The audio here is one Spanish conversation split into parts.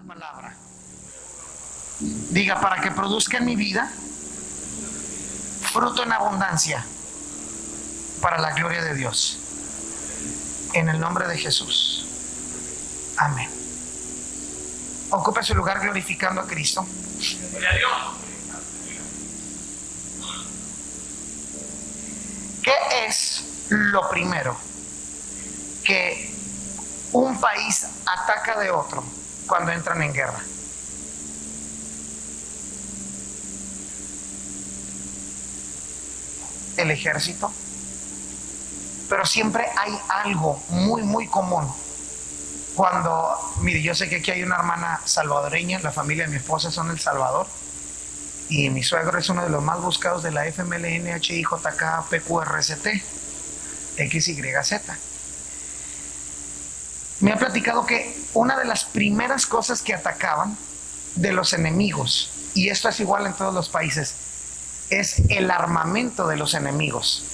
la palabra. Diga, para que produzca en mi vida fruto en abundancia para la gloria de Dios. En el nombre de Jesús. Amén. Ocupe su lugar glorificando a Cristo. ¿Qué es lo primero que un país ataca de otro cuando entran en guerra? El ejército. Pero siempre hay algo muy común. Cuando, mire, yo sé que aquí hay una hermana salvadoreña, la familia de mi esposa son El Salvador, y mi suegro es uno de los más buscados de la FMLN, HIJK, PQRST, XYZ. Me ha platicado que una de las primeras cosas que atacaban de los enemigos, y esto es igual en todos los países, es el armamento de los enemigos,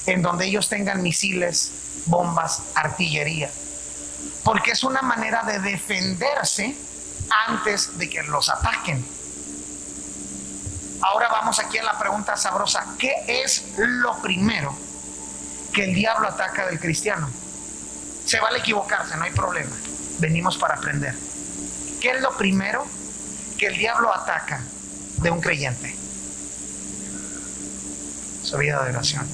en donde ellos tengan misiles, bombas, artillería, porque es una manera de defenderse antes de que los ataquen. Ahora vamos aquí a la pregunta sabrosa: ¿qué es lo primero que el diablo ataca del cristiano? Se vale equivocarse, no hay problema, venimos para aprender. ¿Qué es lo primero que el diablo ataca de un creyente? Su vida de oración.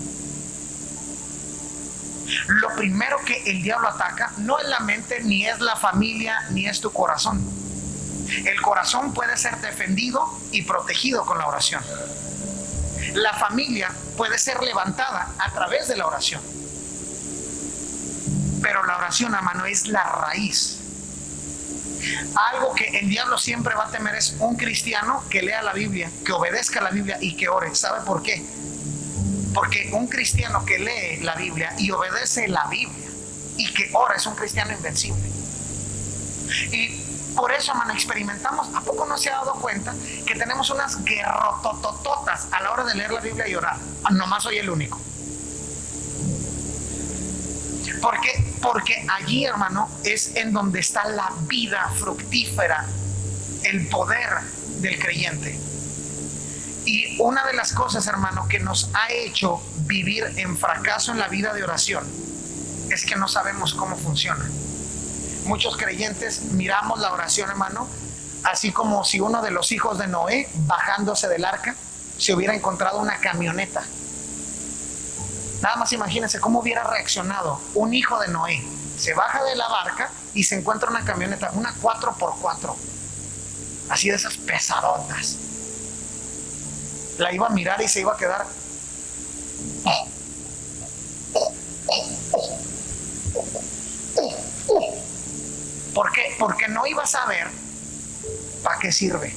Lo primero que el diablo ataca no es la mente, ni es la familia, ni es tu corazón. El corazón puede ser defendido y protegido con la oración. La familia puede ser levantada a través de la oración. Pero la oración, hermano, es la raíz. Algo que el diablo siempre va a temer es un cristiano que lea la Biblia, que obedezca la Biblia y que ore. ¿Sabe por qué? Porque un cristiano que lee la Biblia y obedece la Biblia y que ora es un cristiano invencible. Y por eso, hermano, experimentamos. ¿A poco no se ha dado cuenta que tenemos unas guerrototototas a la hora de leer la Biblia y orar? Nomás soy el único. ¿Por qué? Porque allí, hermano, es en donde está la vida fructífera, el poder del creyente. Y una de las cosas, hermano, que nos ha hecho vivir en fracaso en la vida de oración es que no sabemos cómo funciona. Muchos creyentes miramos la oración, hermano, así como si uno de los hijos de Noé, bajándose del arca, se hubiera encontrado una camioneta. Nada más imagínense cómo hubiera reaccionado un hijo de Noé. Se baja de la barca y se encuentra una camioneta, una 4x4, así de esas pesadotas. La iba a mirar y se iba a quedar. ¿Por qué? Porque no iba a saber para qué sirve.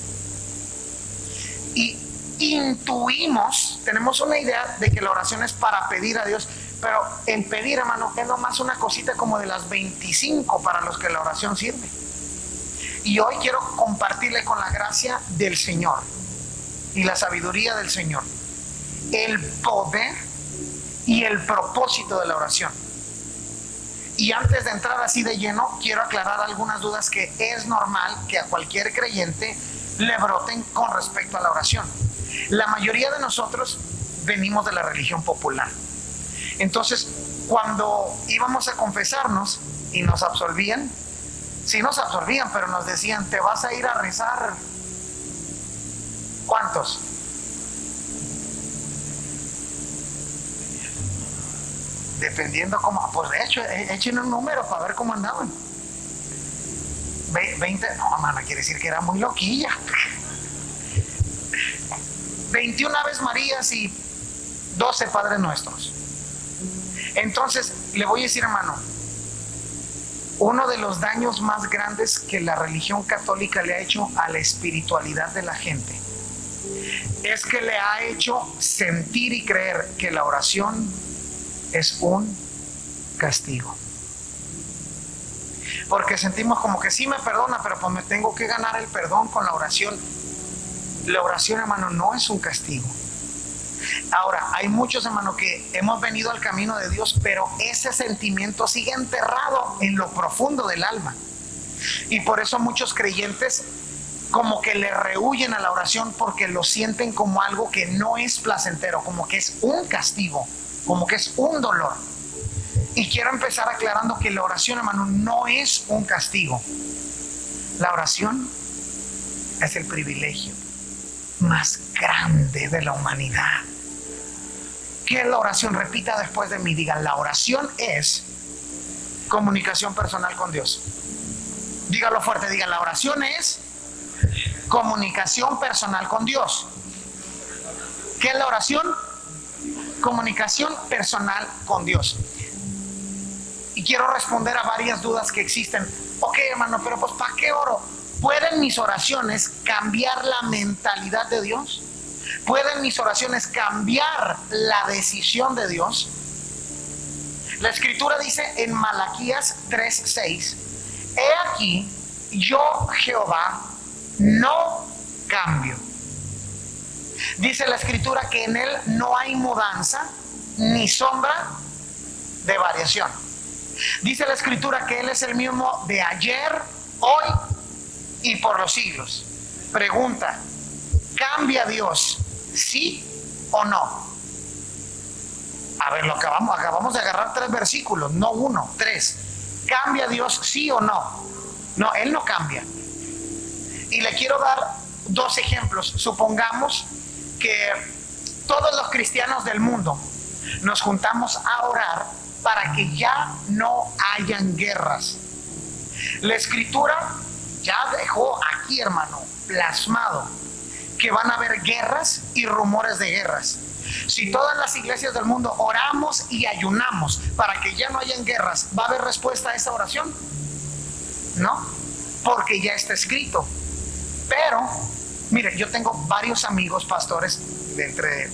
Y intuimos, tenemos una idea de que la oración es para pedir a Dios, pero el pedir, hermano, es nomás una cosita como de las 25 para los que la oración sirve. Y hoy quiero compartirle, con la gracia del Señor y la sabiduría del Señor, el poder y el propósito de la oración. Y antes de entrar así de lleno, quiero aclarar algunas dudas que es normal que a cualquier creyente le broten con respecto a la oración. La mayoría de nosotros venimos de la religión popular. Entonces, cuando íbamos a confesarnos y nos absolvían, sí nos absolvían, pero nos decían: te vas a ir a rezar. ¿Cuántos? Dependiendo cómo, pues de hecho, echen un número para ver cómo andaban. 20, no, hermana, quiere decir que era muy loquilla. 21 Aves Marías y 12 Padres Nuestros. Entonces, le voy a decir, hermano, uno de los daños más grandes que la religión católica le ha hecho a la espiritualidad de la gente es que le ha hecho sentir y creer que la oración es un castigo. Porque sentimos como que sí me perdona, pero pues me tengo que ganar el perdón con la oración. La oración, hermano, no es un castigo. Ahora, hay muchos, hermanos, que hemos venido al camino de Dios, pero ese sentimiento sigue enterrado en lo profundo del alma. Y por eso muchos creyentes como que le rehuyen a la oración porque lo sienten como algo que no es placentero, como que es un castigo, como que es un dolor. Y quiero empezar aclarando que la oración, hermano, no es un castigo. La oración es el privilegio más grande de la humanidad. ¿Qué es la oración? Repita después de mí, diga, la oración es comunicación personal con Dios. Dígalo fuerte, diga, la oración es comunicación personal con Dios. ¿Qué es la oración? Comunicación personal con Dios. Y quiero responder a varias dudas que existen. Ok, hermano, pero pues ¿para qué oro? ¿Pueden mis oraciones cambiar la mentalidad de Dios? ¿Pueden mis oraciones cambiar la decisión de Dios? La escritura dice en Malaquías 3:6, he aquí, yo Jehová no cambio. Dice la escritura que en él no hay mudanza ni sombra de variación. Dice la escritura que él es el mismo de ayer, hoy y por los siglos. Pregunta, ¿cambia Dios? ¿Sí o no? A ver, acabamos de agarrar 3 versículos, no 1, 3. ¿Cambia Dios? ¿Sí o no? No, él no cambia. Y le quiero dar 2 ejemplos. Supongamos que todos los cristianos del mundo nos juntamos a orar para que ya no hayan guerras. La escritura ya dejó aquí, hermano, plasmado que van a haber guerras y rumores de guerras. Si todas las iglesias del mundo oramos y ayunamos para que ya no hayan guerras, ¿va a haber respuesta a esa oración? No, porque ya está escrito. Pero, mire, yo tengo varios amigos pastores, de entre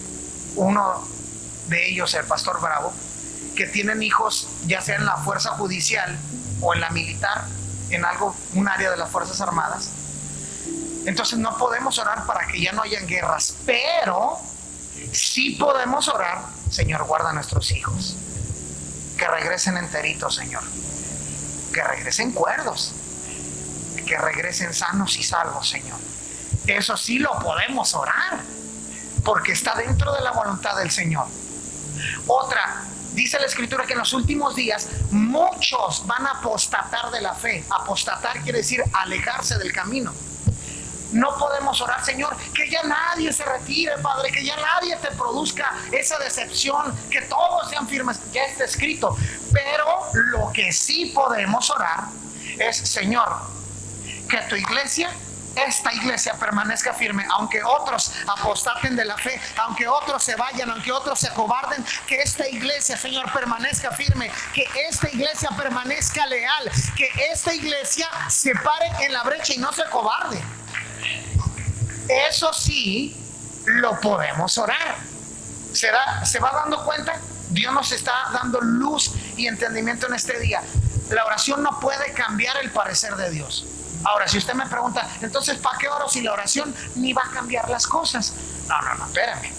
uno de ellos, el pastor Bravo, que tienen hijos ya sea en la fuerza judicial o en la militar, en un área de las Fuerzas Armadas. Entonces no podemos orar para que ya no hayan guerras, pero sí podemos orar, Señor, guarda a nuestros hijos, que regresen enteritos, Señor, que regresen cuerdos, que regresen sanos y salvos, Señor. Eso sí lo podemos orar, porque está dentro de la voluntad del Señor. Otra, dice la escritura que en los últimos días muchos van a apostatar de la fe. Apostatar quiere decir alejarse del camino. No podemos orar, Señor, que ya nadie se retire, Padre, que ya nadie te produzca esa decepción, que todos sean firmes. Ya está escrito. Pero lo que sí podemos orar es, Señor, que tu iglesia, esta iglesia permanezca firme, aunque otros apostaten de la fe, aunque otros se vayan, aunque otros se acobarden, que esta iglesia, Señor, permanezca firme, que esta iglesia permanezca leal, que esta iglesia se pare en la brecha y no se acobarde. Eso sí lo podemos orar. ¿Se va dando cuenta? Dios nos está dando luz y entendimiento en este día. La oración no puede cambiar el parecer de Dios. Ahora, si usted me pregunta, entonces, ¿para qué oro si la oración ni va a cambiar las cosas? No, espérame.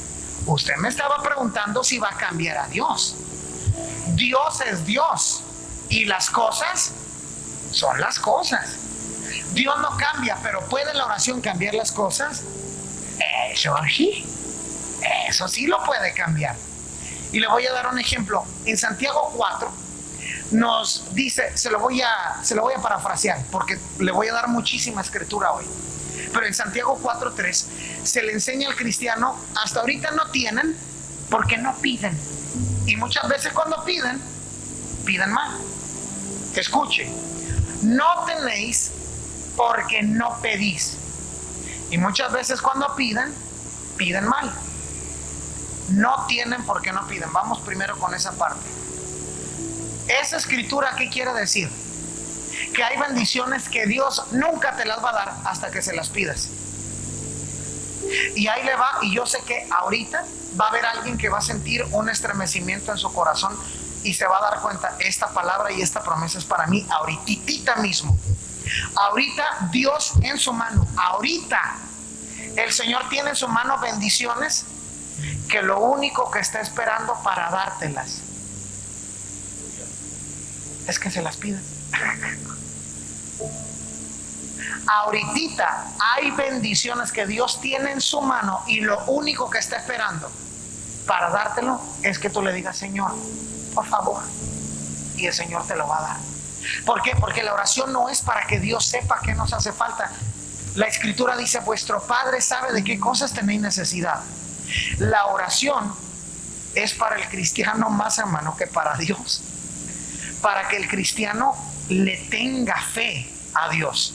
Usted me estaba preguntando si va a cambiar a Dios. Dios es Dios y las cosas son las cosas. Dios no cambia, pero ¿puede la oración cambiar las cosas? Eso sí lo puede cambiar. Y le voy a dar un ejemplo. En Santiago 4 nos dice, se lo voy a parafrasear porque le voy a dar muchísima escritura hoy. Pero en Santiago 4:3 se le enseña al cristiano, hasta ahorita no tienen porque no piden. Y muchas veces cuando piden mal. Escuche, no tenéis porque no pedís. Y muchas veces cuando piden mal. No tienen porque no piden. Vamos primero con esa parte. Esa escritura, ¿qué quiere decir? Que hay bendiciones que Dios nunca te las va a dar hasta que se las pidas. Y ahí le va, y yo sé que ahorita va a haber alguien que va a sentir un estremecimiento en su corazón y se va a dar cuenta, esta palabra y esta promesa es para mí ahorita mismo. Ahorita Dios en su mano, ahorita el Señor tiene en su mano bendiciones que lo único que está esperando para dártelas es que se las pidas. Ahorita hay bendiciones que Dios tiene en su mano y lo único que está esperando para dártelo es que tú le digas: Señor, por favor. Y el Señor te lo va a dar. ¿Por qué? Porque la oración no es para que Dios sepa que nos hace falta. La Escritura dice: vuestro Padre sabe de qué cosas tenéis necesidad. La oración es para el cristiano más, hermano, que para Dios. Para que el cristiano le tenga fe a Dios.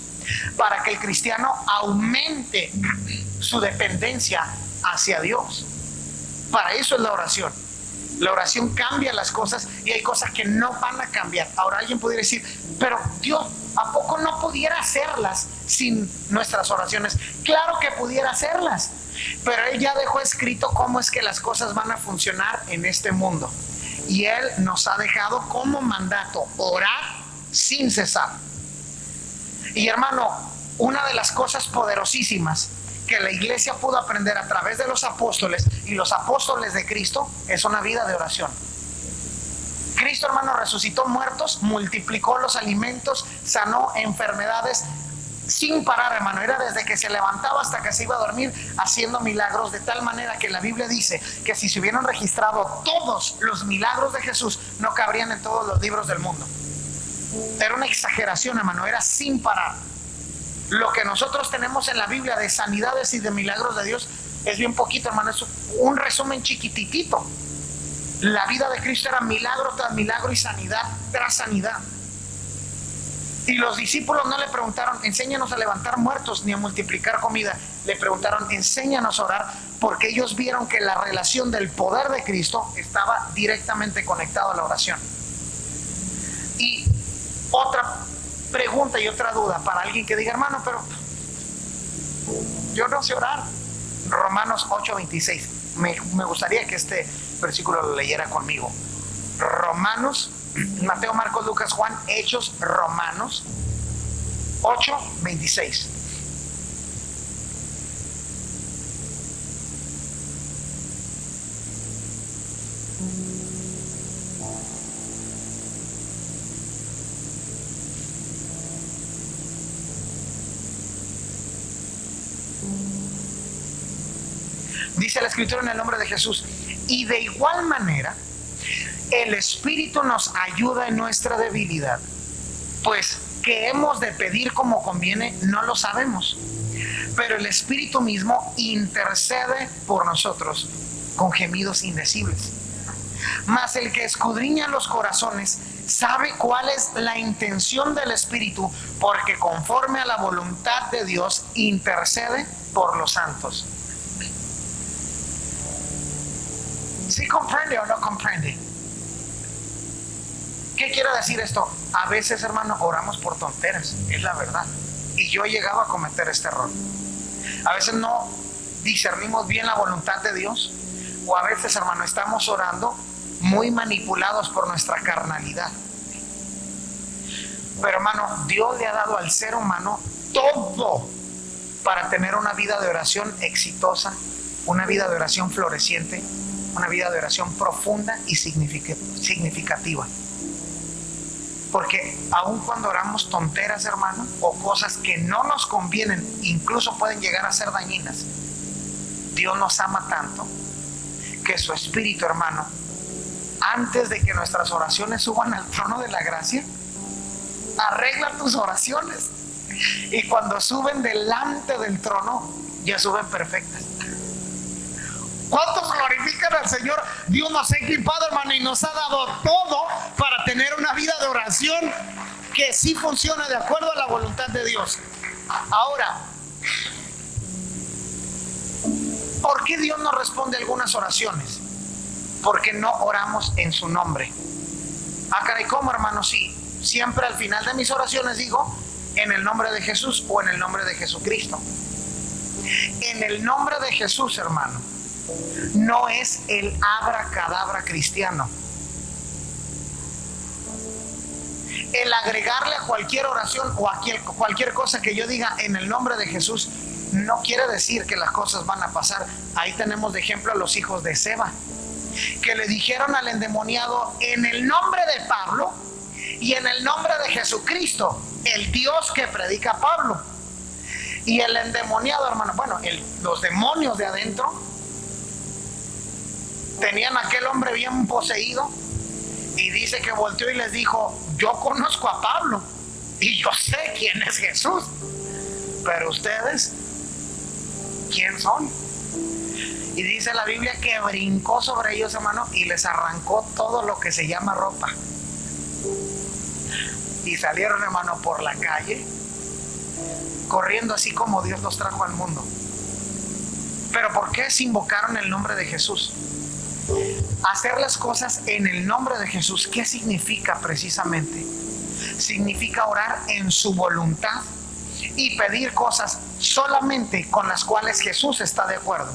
Para que el cristiano aumente su dependencia hacia Dios. Para eso es la oración. La oración cambia las cosas y hay cosas que no van a cambiar. Ahora alguien pudiera decir: pero Dios, ¿a poco no pudiera hacerlas sin nuestras oraciones? Claro que pudiera hacerlas, pero Él ya dejó escrito cómo es que las cosas van a funcionar en este mundo. Y Él nos ha dejado como mandato orar sin cesar. Y hermano, una de las cosas poderosísimas que la iglesia pudo aprender a través de los apóstoles y los apóstoles de Cristo es una vida de oración. Cristo, hermano, resucitó muertos, multiplicó los alimentos, sanó enfermedades sin parar, hermano. Era desde que se levantaba hasta que se iba a dormir haciendo milagros, de tal manera que la Biblia dice que si se hubieran registrado todos los milagros de Jesús, no cabrían en todos los libros del mundo. Era una exageración, hermano, era sin parar. Lo que nosotros tenemos en la Biblia de sanidades y de milagros de Dios es bien poquito, hermano, es un resumen chiquititito. La vida de Cristo era milagro tras milagro y sanidad tras sanidad. Y los discípulos no le preguntaron: enséñanos a levantar muertos ni a multiplicar comida. Le preguntaron: enséñanos a orar, porque ellos vieron que la relación del poder de Cristo estaba directamente conectado a la oración. Y otra pregunta y otra duda para alguien que diga: hermano, pero yo no sé orar. Romanos 8:26. Me gustaría que este versículo lo leyera conmigo. Romanos, Mateo, Marcos, Lucas, Juan, Hechos, Romanos 8:26. Dice la Escritura en el nombre de Jesús: y de igual manera el Espíritu nos ayuda en nuestra debilidad, pues que hemos de pedir como conviene no lo sabemos, pero el Espíritu mismo intercede por nosotros con gemidos indecibles. Mas el que escudriña los corazones sabe cuál es la intención del Espíritu, porque conforme a la voluntad de Dios intercede por los santos. ¿Sí comprende o no comprende? ¿Qué quiere decir esto? A veces, hermano, oramos por tonteras, es la verdad. Y yo he llegado a cometer este error. A veces no discernimos bien la voluntad de Dios, o a veces, hermano, estamos orando muy manipulados por nuestra carnalidad. Pero, hermano, Dios le ha dado al ser humano todo para tener una vida de oración exitosa, una vida de oración floreciente, una vida de oración profunda y significativa. Porque aun cuando oramos tonteras, hermano, o cosas que no nos convienen, incluso pueden llegar a ser dañinas, Dios nos ama tanto que su Espíritu, hermano, antes de que nuestras oraciones suban al trono de la gracia, arregla tus oraciones. Y cuando suben delante del trono, ya suben perfectas. ¿Cuántos glorifican al Señor? Dios nos ha equipado, hermano, y nos ha dado todo para tener una vida de oración que sí funciona de acuerdo a la voluntad de Dios. Ahora, ¿por qué Dios no responde algunas oraciones? Porque no oramos en su nombre. Ah, caray, ¿cómo, hermano? Sí, siempre al final de mis oraciones digo: en el nombre de Jesús o en el nombre de Jesucristo. En el nombre de Jesús, hermano, no es el abracadabra cristiano. El agregarle a cualquier oración o a cualquier cosa que yo diga en el nombre de Jesús no quiere decir que las cosas van a pasar. Ahí tenemos de ejemplo a los hijos de Seba, que le dijeron al endemoniado: en el nombre de Pablo y en el nombre de Jesucristo, el Dios que predica Pablo. Y el endemoniado, hermano, bueno, los demonios de adentro tenían a aquel hombre bien poseído, y dice que volteó y les dijo: yo conozco a Pablo y yo sé quién es Jesús, pero ustedes, ¿quién son? Y dice la Biblia que brincó sobre ellos, hermano, y les arrancó todo lo que se llama ropa. Y salieron, hermano, por la calle, corriendo así como Dios los trajo al mundo. Pero ¿por qué se invocaron el nombre de Jesús? Hacer las cosas en el nombre de Jesús, ¿qué significa precisamente? Significa orar en su voluntad y pedir cosas solamente con las cuales Jesús está de acuerdo.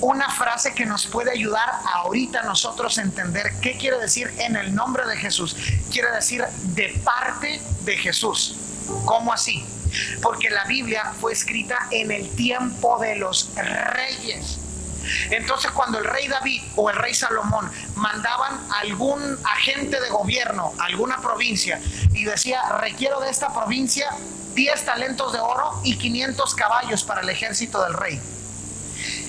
Una frase que nos puede ayudar ahorita a nosotros a entender qué quiere decir en el nombre de Jesús. Quiere decir de parte de Jesús. ¿Cómo así? Porque la Biblia fue escrita en el tiempo de los reyes. Entonces, cuando el rey David o el rey Salomón mandaban a algún agente de gobierno a alguna provincia y decía: requiero de esta provincia 10 talentos de oro y 500 caballos para el ejército del rey,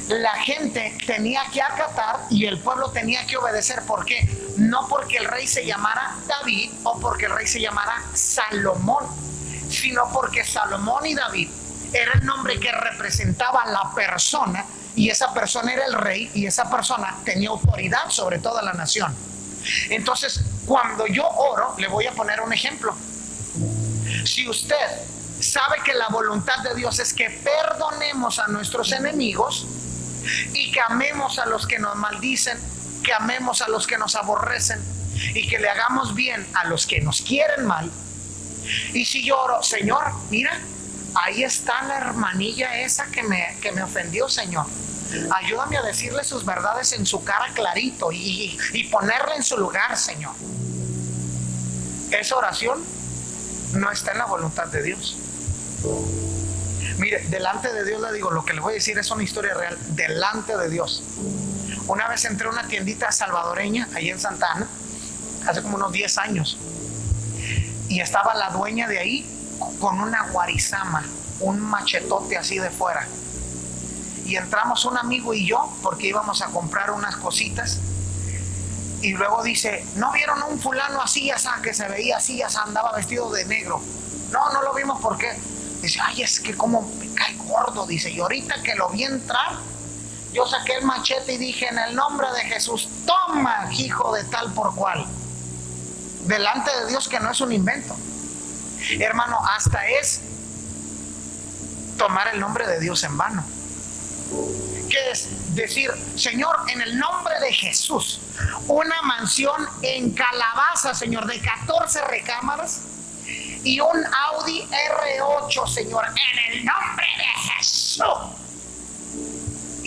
la gente tenía que acatar y el pueblo tenía que obedecer. ¿Por qué? No porque el rey se llamara David o porque el rey se llamara Salomón, sino porque Salomón y David era el nombre que representaba la persona, y esa persona era el rey, y esa persona tenía autoridad sobre toda la nación. Entonces, cuando yo oro, le voy a poner un ejemplo. Si usted sabe que la voluntad de Dios es que perdonemos a nuestros enemigos y que amemos a los que nos maldicen, que amemos a los que nos aborrecen y que le hagamos bien a los que nos quieren mal. Y si yo oro: Señor, mira, ahí está la hermanilla esa que me ofendió, Señor, ayúdame a decirle sus verdades en su cara clarito y ponerla en su lugar, Señor. Esa oración no está en la voluntad de Dios. Mire, delante de Dios le digo, lo que le voy a decir es una historia real. Delante de Dios, una vez entré a una tiendita salvadoreña ahí en Santa Ana, hace como unos 10 años, y estaba la dueña de ahí con una guarizama, un machetote así de fuera. Y entramos un amigo y yo porque íbamos a comprar unas cositas, y luego dice: ¿no vieron un fulano así, que se veía así, andaba vestido de negro? No lo vimos. ¿Por qué? Dice: ay, es que como me cae gordo, dice, y ahorita que lo vi entrar, yo saqué el machete y dije: en el nombre de Jesús, toma, hijo de tal por cual. Delante de Dios, que no es un invento, hermano, hasta es tomar el nombre de Dios en vano. ¿Qué es? Decir: Señor, en el nombre de Jesús, una mansión en Calabaza, Señor, de 14 recámaras y un Audi R8, Señor, en el nombre de Jesús.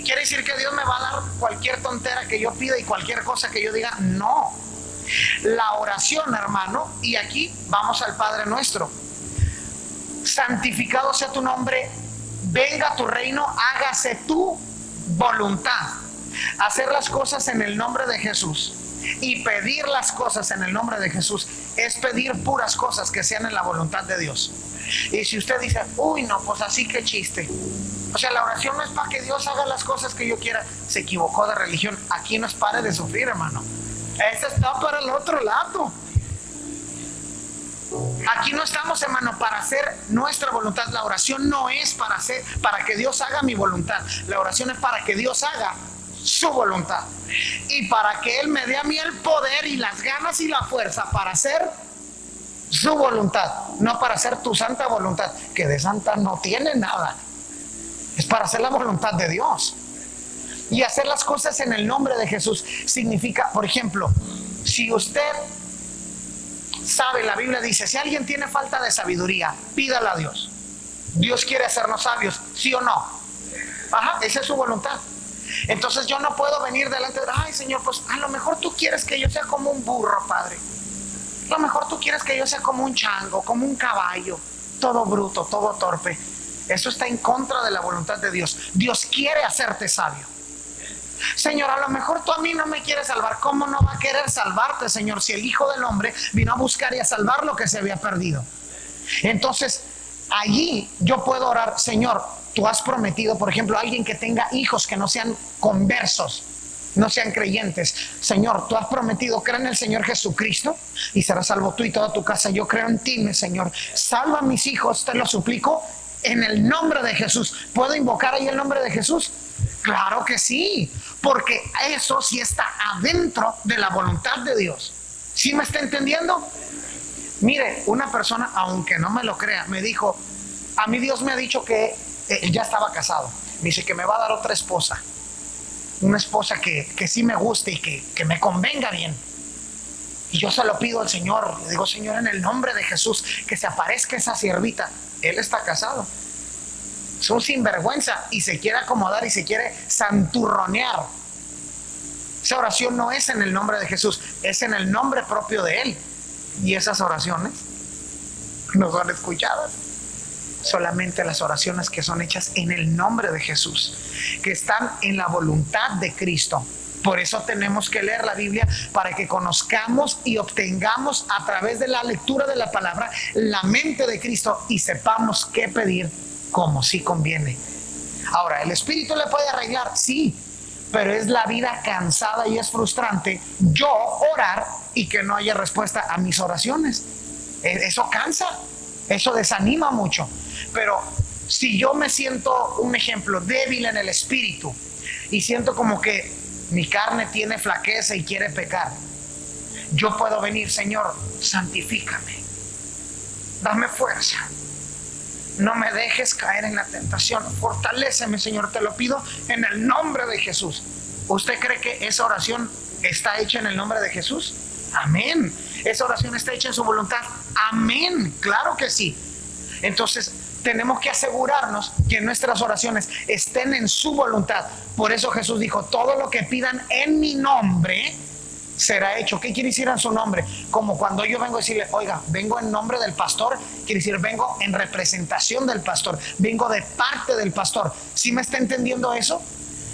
¿Quiere decir que Dios me va a dar cualquier tontera que yo pida y cualquier cosa que yo diga? No. La oración, hermano, y aquí vamos al Padre nuestro: santificado sea tu nombre, venga tu reino, hágase tu voluntad. Hacer las cosas en el nombre de Jesús y pedir las cosas en el nombre de Jesús es pedir puras cosas que sean en la voluntad de Dios. Y si usted dice: uy, no, pues así, que chiste, o sea, la oración no es para que Dios haga las cosas que yo quiera, se equivocó de religión. Aquí no es pare de sufrir, hermano. Ese está para el otro lado. Aquí no estamos, hermano, para hacer nuestra voluntad. La oración no es para que Dios haga mi voluntad. La oración es para que Dios haga su voluntad y para que Él me dé a mí el poder y las ganas y la fuerza para hacer su voluntad, no para hacer tu santa voluntad, que de santa no tiene nada. Es para hacer la voluntad de Dios. Y hacer las cosas en el nombre de Jesús significa, por ejemplo, si usted sabe, la Biblia dice: si alguien tiene falta de sabiduría, pídala a Dios. Dios quiere hacernos sabios, ¿sí o no? Ajá, esa es su voluntad. Entonces yo no puedo venir delante de: ay, Señor, pues a lo mejor tú quieres que yo sea como un burro, Padre. A lo mejor tú quieres que yo sea como un chango, como un caballo, todo bruto, todo torpe. Eso está en contra de la voluntad de Dios. Dios quiere hacerte sabio. Señor, a lo mejor tú a mí no me quieres salvar. ¿Cómo no va a querer salvarte, Señor, si el Hijo del Hombre vino a buscar y a salvar lo que se había perdido? Entonces, Allí yo puedo orar, Señor, tú has prometido, por ejemplo, a alguien que tenga hijos que no sean conversos, no sean creyentes. Señor, tú has prometido, cree en el Señor Jesucristo y serás salvo tú y toda tu casa. Yo creo en ti, Señor. Salva a mis hijos, te lo suplico, en el nombre de Jesús. ¿Puedo invocar ahí el nombre de Jesús? Claro que sí, porque eso sí está adentro de la voluntad de Dios. ¿Sí me está entendiendo? Mire, una persona, aunque no me lo crea, me dijo, a mí Dios me ha dicho que él ya estaba casado. Me dice que me va a dar otra esposa. Una esposa que sí me guste y que me convenga bien. Y yo se lo pido al Señor. Le digo, Señor, en el nombre de Jesús, que se aparezca esa siervita. Él está casado. Es un sinvergüenza y se quiere acomodar y se quiere santurronear. Esa oración no es en el nombre de Jesús, es en el nombre propio de Él. Y esas oraciones no son escuchadas. Solamente las oraciones que son hechas en el nombre de Jesús, que están en la voluntad de Cristo. Por eso tenemos que leer la Biblia, para que conozcamos y obtengamos a través de la lectura de la palabra la mente de Cristo y sepamos qué pedir como sí conviene. Ahora, ¿el Espíritu le puede arreglar? Sí, pero es la vida cansada y es frustrante yo orar y que no haya respuesta a mis oraciones. Eso cansa, eso desanima mucho. Pero si yo me siento, un ejemplo, débil en el espíritu y siento como que mi carne tiene flaqueza y quiere pecar, yo puedo venir, Señor, santifícame, dame fuerza, no me dejes caer en la tentación, fortaléceme, Señor, te lo pido en el nombre de Jesús. ¿Usted cree que esa oración está hecha en el nombre de Jesús? Amén. ¿Esa oración está hecha en su voluntad? Amén, claro que sí. Entonces tenemos que asegurarnos que nuestras oraciones estén en su voluntad. Por eso Jesús dijo, todo lo que pidan en mi nombre será hecho. ¿Qué quiere decir en su nombre? Como cuando yo vengo a decirle, oiga, vengo en nombre del pastor, quiere decir vengo en representación del pastor, vengo de parte del pastor. ¿Sí me está entendiendo eso?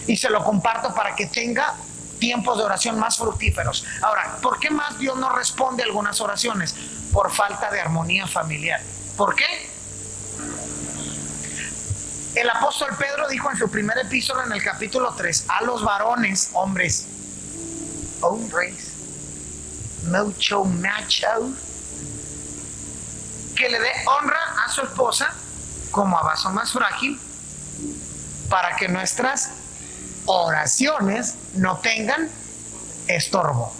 Y se lo comparto para que tenga tiempos de oración más fructíferos. Ahora, ¿por qué más Dios no responde a algunas oraciones? Por falta de armonía familiar. ¿Por qué? El apóstol Pedro dijo en su primer epístola, en el capítulo 3, a los varones, hombres, mucho macho, que le dé honra a su esposa como a vaso más frágil, para que nuestras oraciones no tengan estorbo.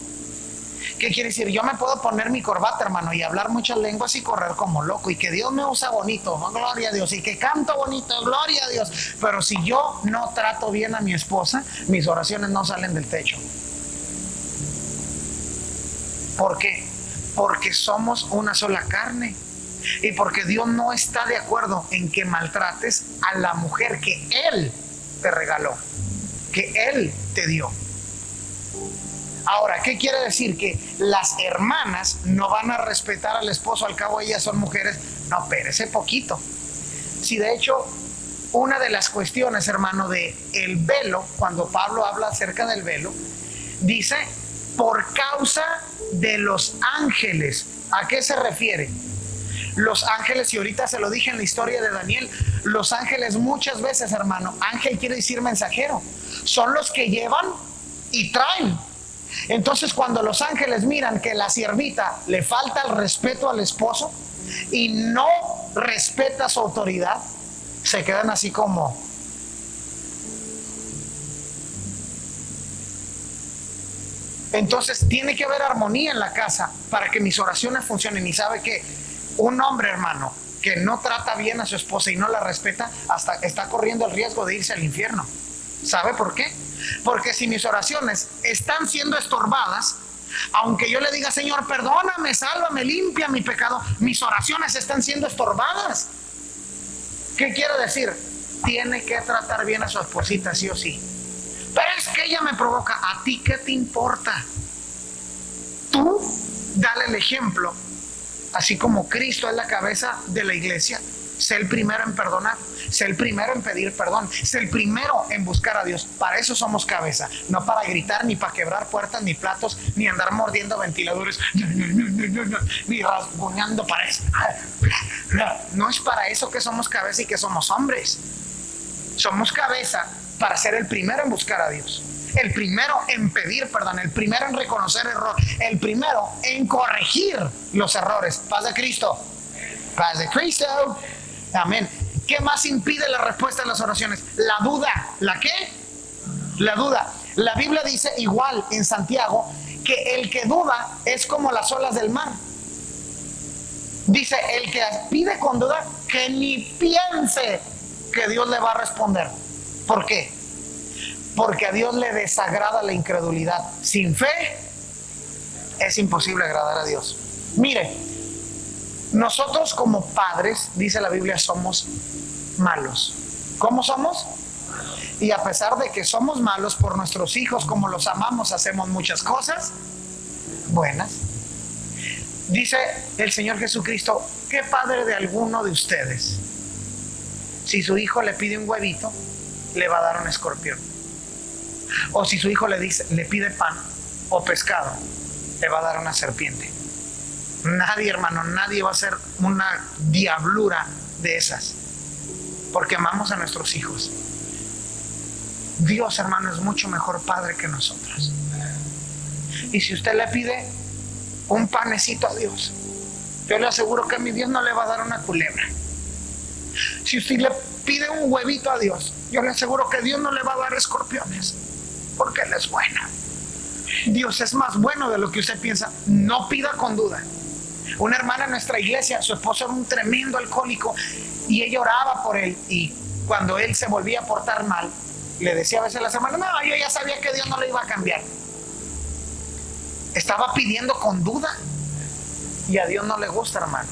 ¿Qué quiere decir? Yo me puedo poner mi corbata, hermano, y hablar muchas lenguas y correr como loco, y que Dios me usa bonito, gloria a Dios, y que canto bonito, gloria a Dios, pero si yo no trato bien a mi esposa, mis oraciones no salen del techo. ¿Por qué? Porque somos una sola carne, y porque Dios no está de acuerdo en que maltrates a la mujer que Él te regaló, que Él te dio. Ahora, ¿qué quiere decir? Que las hermanas no van a respetar al esposo, al cabo ellas son mujeres. No, espérese poquito. Si de hecho, una de las cuestiones, hermano, de el velo, cuando Pablo habla acerca del velo, dice, por causa de los ángeles. ¿A qué se refiere? Los ángeles, y ahorita se lo dije en la historia de Daniel, los ángeles muchas veces, hermano, ángel quiere decir mensajero, son los que llevan y traen. Entonces, cuando los ángeles miran que la siervita le falta el respeto al esposo y no respeta su autoridad, se quedan así como... Entonces tiene que haber armonía en la casa para que mis oraciones funcionen. Y sabe que un hombre, hermano, que no trata bien a su esposa y no la respeta, hasta está corriendo el riesgo de irse al infierno. ¿Sabe por qué? Porque si mis oraciones están siendo estorbadas, aunque yo le diga, Señor, perdóname, sálvame, limpia mi pecado, mis oraciones están siendo estorbadas. ¿Qué quiere decir? Tiene que tratar bien a su esposita, sí o sí. Pero es que ella me provoca. ¿A ti qué te importa? Tú dale el ejemplo, así como Cristo es la cabeza de la iglesia, Sé el primero en perdonar, sé el primero en pedir perdón, sé el primero en buscar a Dios. Para eso somos cabeza, no para gritar, ni para quebrar puertas, ni platos, ni andar mordiendo ventiladores, ni rasguñando para eso. No es para eso que somos cabeza y que somos hombres. Somos cabeza para ser el primero en buscar a Dios, el primero en pedir perdón, el primero en reconocer error, el primero en corregir los errores. Paz de Cristo. Paz de Cristo. Amén. ¿Qué más impide la respuesta a las oraciones? La duda. ¿La qué? La duda. La Biblia dice igual en Santiago que el que duda es como las olas del mar. Dice, el que pide con duda, que ni piense que Dios le va a responder. ¿Por qué? Porque a Dios le desagrada la incredulidad. Sin fe es imposible agradar a Dios. Mire, nosotros como padres, dice la Biblia, somos malos. ¿Cómo somos? Y a pesar de que somos malos por nuestros hijos, como los amamos, hacemos muchas cosas buenas. Dice el Señor Jesucristo, ¿qué padre de alguno de ustedes, si su hijo le pide un huevito, le va a dar un escorpión? O si su hijo le pide pan o pescado, le va a dar una serpiente. Nadie, hermano, nadie va a hacer una diablura de esas, porque amamos a nuestros hijos. Dios, hermano, es mucho mejor padre que nosotros. Y si usted le pide un panecito a Dios, yo le aseguro que a mi Dios no le va a dar una culebra. Si usted le pide un huevito a Dios, yo le aseguro que Dios no le va a dar escorpiones, porque Él es bueno. Dios es más bueno de lo que usted piensa. No pida con duda. Una hermana en nuestra iglesia, su esposo era un tremendo alcohólico y ella oraba por él, y cuando él se volvía a portar mal, le decía a veces a las hermanas, no, yo ya sabía que Dios no le iba a cambiar. Estaba pidiendo con duda, y a Dios no le gusta, hermano.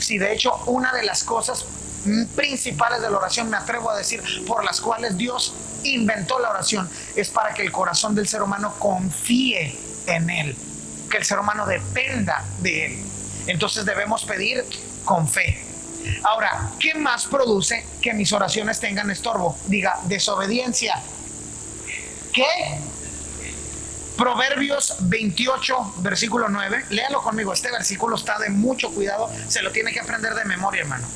Si de hecho una de las cosas principales de la oración, me atrevo a decir, por las cuales Dios inventó la oración, es para que el corazón del ser humano confíe en Él, que el ser humano dependa de Él. Entonces debemos pedir con fe. Ahora, ¿qué más produce que mis oraciones tengan estorbo? Diga, desobediencia. ¿Qué? Proverbios 28, versículo 9. Léalo conmigo, este versículo está de mucho cuidado, se lo tiene que aprender de memoria, hermano.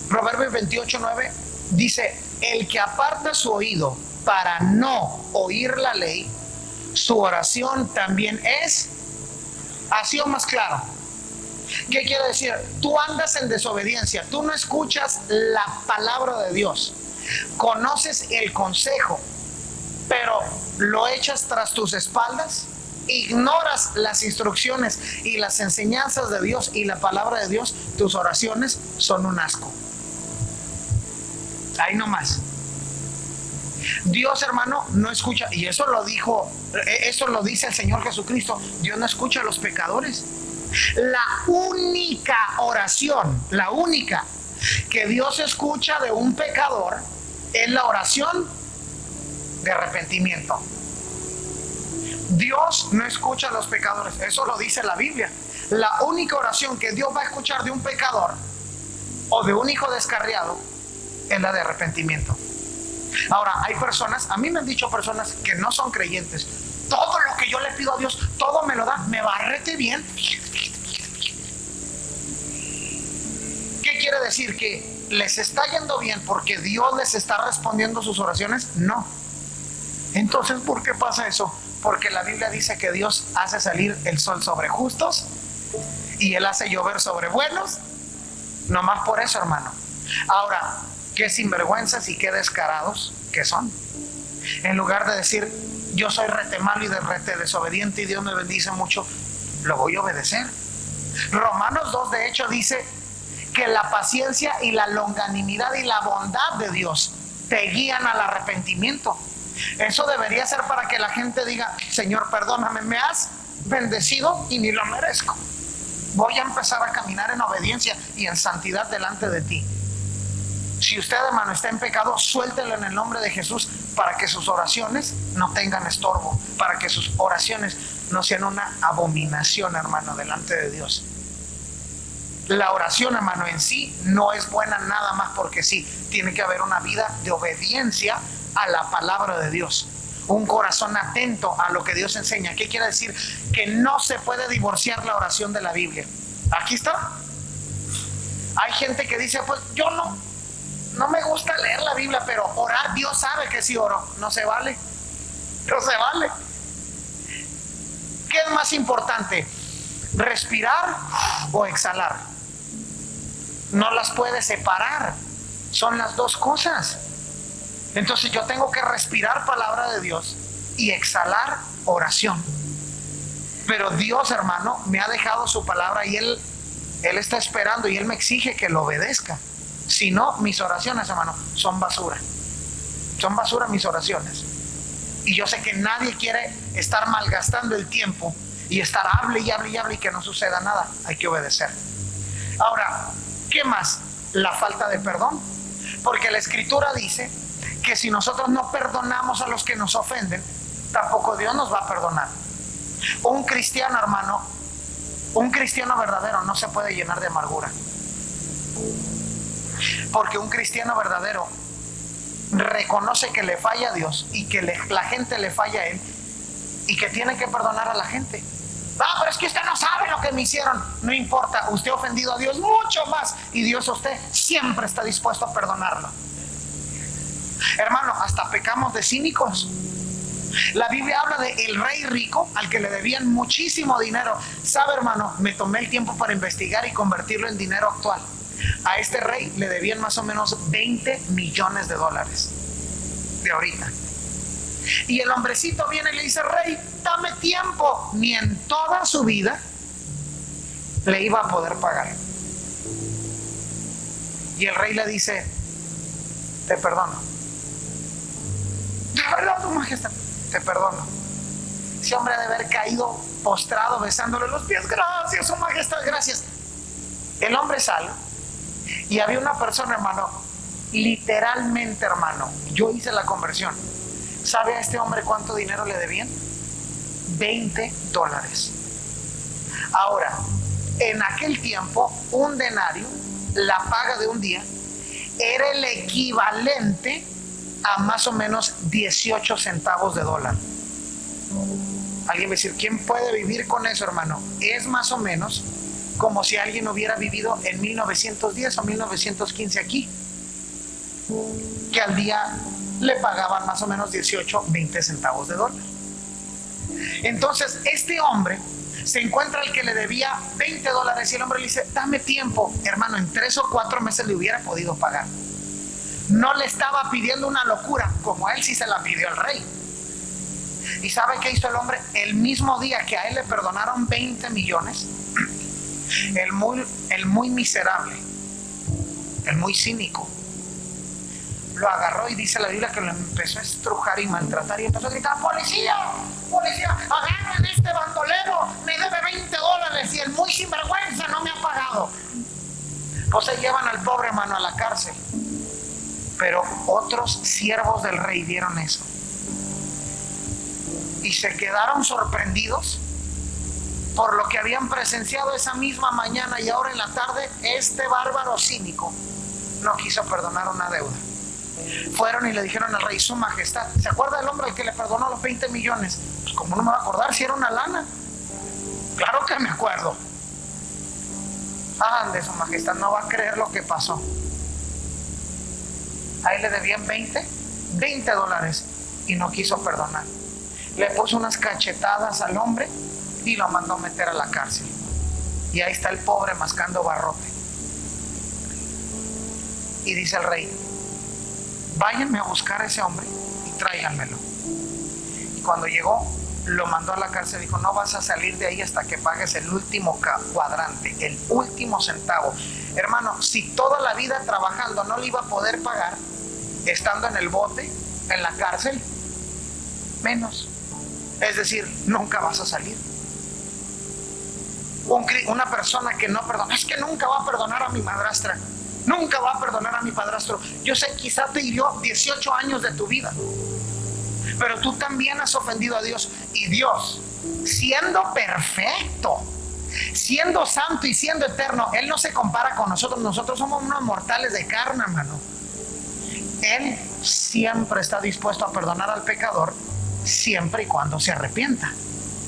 Proverbios 28, 9 dice, el que aparta su oído para no oír la ley, su oración también es así o más claro. ¿Qué quiere decir? Tú andas en desobediencia, tú no escuchas la palabra de Dios, conoces el consejo, pero lo echas tras tus espaldas, ignoras las instrucciones y las enseñanzas de Dios y la palabra de Dios. Tus oraciones son un asco. Ahí nomás. Dios, hermano, no escucha, y eso lo dice el Señor Jesucristo. Dios no escucha a los pecadores. La única oración, la única que Dios escucha de un pecador es la oración de arrepentimiento. Dios no escucha a los pecadores, eso lo dice la Biblia. La única oración que Dios va a escuchar de un pecador o de un hijo descarriado es la de arrepentimiento. Ahora, hay personas, a mí me han dicho personas que no son creyentes, todo lo que yo le pido a Dios, todo me lo da, me barrete bien. ¿Qué quiere decir? ¿Que les está yendo bien porque Dios les está respondiendo sus oraciones? No. Entonces, ¿por qué pasa eso? Porque la Biblia dice que Dios hace salir el sol sobre justos y Él hace llover sobre buenos. Nomás por eso, hermano. Ahora, qué sinvergüenzas y qué descarados que son. En lugar de decir, yo soy rete malo y de rete desobediente y Dios me bendice mucho, lo voy a obedecer. Romanos 2 de hecho dice que la paciencia y la longanimidad y la bondad de Dios te guían al arrepentimiento. Eso debería ser para que la gente diga, Señor, perdóname, me has bendecido y ni lo merezco. Voy a empezar a caminar en obediencia y en santidad delante de ti. Si usted, hermano, está en pecado, suéltelo en el nombre de Jesús para que sus oraciones no tengan estorbo, para que sus oraciones no sean una abominación, hermano, delante de Dios. La oración, hermano, en sí no es buena nada más porque sí. Tiene que haber una vida de obediencia a la palabra de Dios. Un corazón atento a lo que Dios enseña. ¿Qué quiere decir? Que no se puede divorciar la oración de la Biblia. Aquí está. Hay gente que dice, pues yo no me gusta leer la Biblia, pero orar, Dios sabe que sí oro. No se vale. No se vale. ¿Qué es más importante? ¿Respirar o exhalar? No las puede separar. Son las dos cosas. Entonces yo tengo que respirar palabra de Dios y exhalar oración. Pero Dios, hermano, me ha dejado su palabra y Él está esperando y Él me exige que lo obedezca. Si no, mis oraciones, hermano, son basura. Son basura mis oraciones. Y yo sé que nadie quiere estar malgastando el tiempo y estar hable y hable y hable y que no suceda nada. Hay que obedecer. Ahora, ¿qué más? La falta de perdón. Porque la Escritura dice que si nosotros no perdonamos a los que nos ofenden, tampoco Dios nos va a perdonar. Un cristiano, hermano, un cristiano verdadero no se puede llenar de amargura. Porque un cristiano verdadero reconoce que le falla a Dios y que la gente le falla a él y que tiene que perdonar a la gente. Pero es que usted no sabe lo que me hicieron. No importa, usted ha ofendido a Dios mucho más y Dios a usted siempre está dispuesto a perdonarlo. Hermano, hasta pecamos de cínicos. La Biblia habla de el rey rico al que le debían muchísimo dinero. ¿Sabe, hermano? Me tomé el tiempo para investigar y convertirlo en dinero actual. A este rey le debían más o menos 20 millones de dólares de ahorita. Y el hombrecito viene y le dice, rey, dame tiempo. Ni en toda su vida le iba a poder pagar. Y el rey le dice, te perdono. De verdad, tu majestad, te perdono. Ese hombre debe haber caído postrado besándole los pies. Gracias, su majestad, gracias. El hombre sale y había una persona, hermano, literalmente, hermano, yo hice la conversión. ¿Sabe a este hombre cuánto dinero le debían? $20. Ahora, en aquel tiempo, un denario, la paga de un día, era el equivalente a más o menos 18 centavos de dólar. Alguien va a decir, ¿quién puede vivir con eso, hermano? Es más o menos como si alguien hubiera vivido en 1910 o 1915 aquí, que al día le pagaban más o menos 18, 20 centavos de dólar. Entonces este hombre se encuentra al que le debía $20 y el hombre le dice, dame tiempo. Hermano, en 3 o 4 meses le hubiera podido pagar. No le estaba pidiendo una locura, como a él sí se la pidió el rey. ¿Y sabe qué hizo el hombre? El mismo día que a él le perdonaron 20 millones, el muy miserable, el muy cínico, lo agarró y dice la Biblia que lo empezó a estrujar y maltratar y empezó a gritar, policía, policía, agarren a este bandolero, me debe $20 y el muy sinvergüenza no me ha pagado. Pues se llevan al pobre, hermano, a la cárcel. Pero otros siervos del rey vieron eso y se quedaron sorprendidos por lo que habían presenciado esa misma mañana, y ahora en la tarde este bárbaro cínico no quiso perdonar una deuda. Fueron y le dijeron al rey, su majestad, ¿se acuerda del hombre al que le perdonó los 20 millones? Pues como no me va a acordar si era una lana. Claro que me acuerdo. Ande, su majestad, no va a creer lo que pasó. A él le debían $20 y no quiso perdonar. Le puso unas cachetadas al hombre y lo mandó a meter a la cárcel. Y ahí está el pobre mascando barrote. Y dice el rey, váyanme a buscar a ese hombre y tráiganmelo. Y cuando llegó, lo mandó a la cárcel y dijo, no vas a salir de ahí hasta que pagues el último cuadrante, el último centavo. Hermano, si toda la vida trabajando no le iba a poder pagar, estando en el bote, en la cárcel, menos. Es decir, nunca vas a salir. Una persona que no perdona, es que nunca va a perdonar a mi madrastra. Nunca va a perdonar a mi padrastro. Yo sé, quizá te hirió 18 años de tu vida, pero tú también has ofendido a Dios. Y Dios, siendo perfecto, siendo santo y siendo eterno, Él no se compara con nosotros. Nosotros somos unos mortales de carne, hermano. Él siempre está dispuesto a perdonar al pecador, siempre y cuando se arrepienta.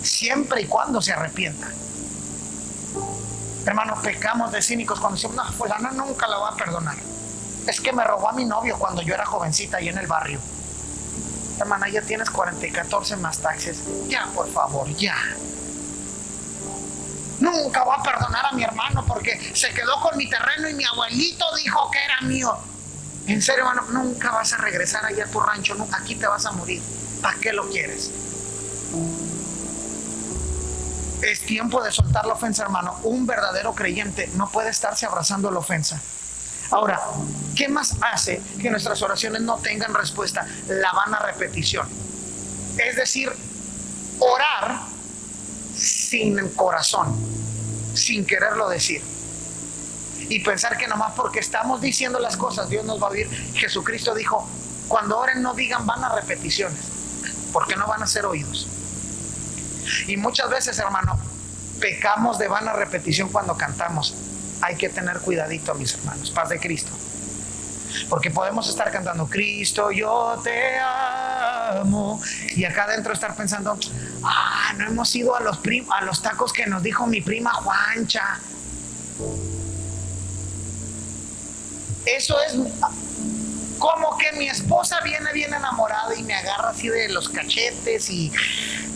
Siempre y cuando se arrepienta. Hermanos, pecamos de cínicos cuando decimos, no, fulana nunca la va a perdonar. Es que me robó a mi novio cuando yo era jovencita ahí en el barrio. Hermana, ya tienes 40 y 14 más taxes. Ya, por favor, ya. Nunca va a perdonar a mi hermano porque se quedó con mi terreno y mi abuelito dijo que era mío. En serio, hermano, nunca vas a regresar allá a tu rancho. Aquí te vas a morir. ¿Para qué lo quieres? Es tiempo de soltar la ofensa, hermano. Un verdadero creyente no puede estarse abrazando la ofensa. Ahora, ¿qué más hace que nuestras oraciones no tengan respuesta? La vana repetición. Es decir, orar sin corazón, sin quererlo decir. Y pensar que nomás porque estamos diciendo las cosas, Dios nos va a oír. Jesucristo dijo, cuando oren no digan vanas repeticiones, porque no van a ser oídos. Y muchas veces, hermano, pecamos de vana repetición cuando cantamos. Hay que tener cuidadito, mis hermanos. Paz de Cristo. Porque podemos estar cantando, Cristo, yo te amo. Y acá adentro estar pensando, no hemos ido a los tacos que nos dijo mi prima Juancha. Eso es como que mi esposa viene bien enamorada y me agarra así de los cachetes y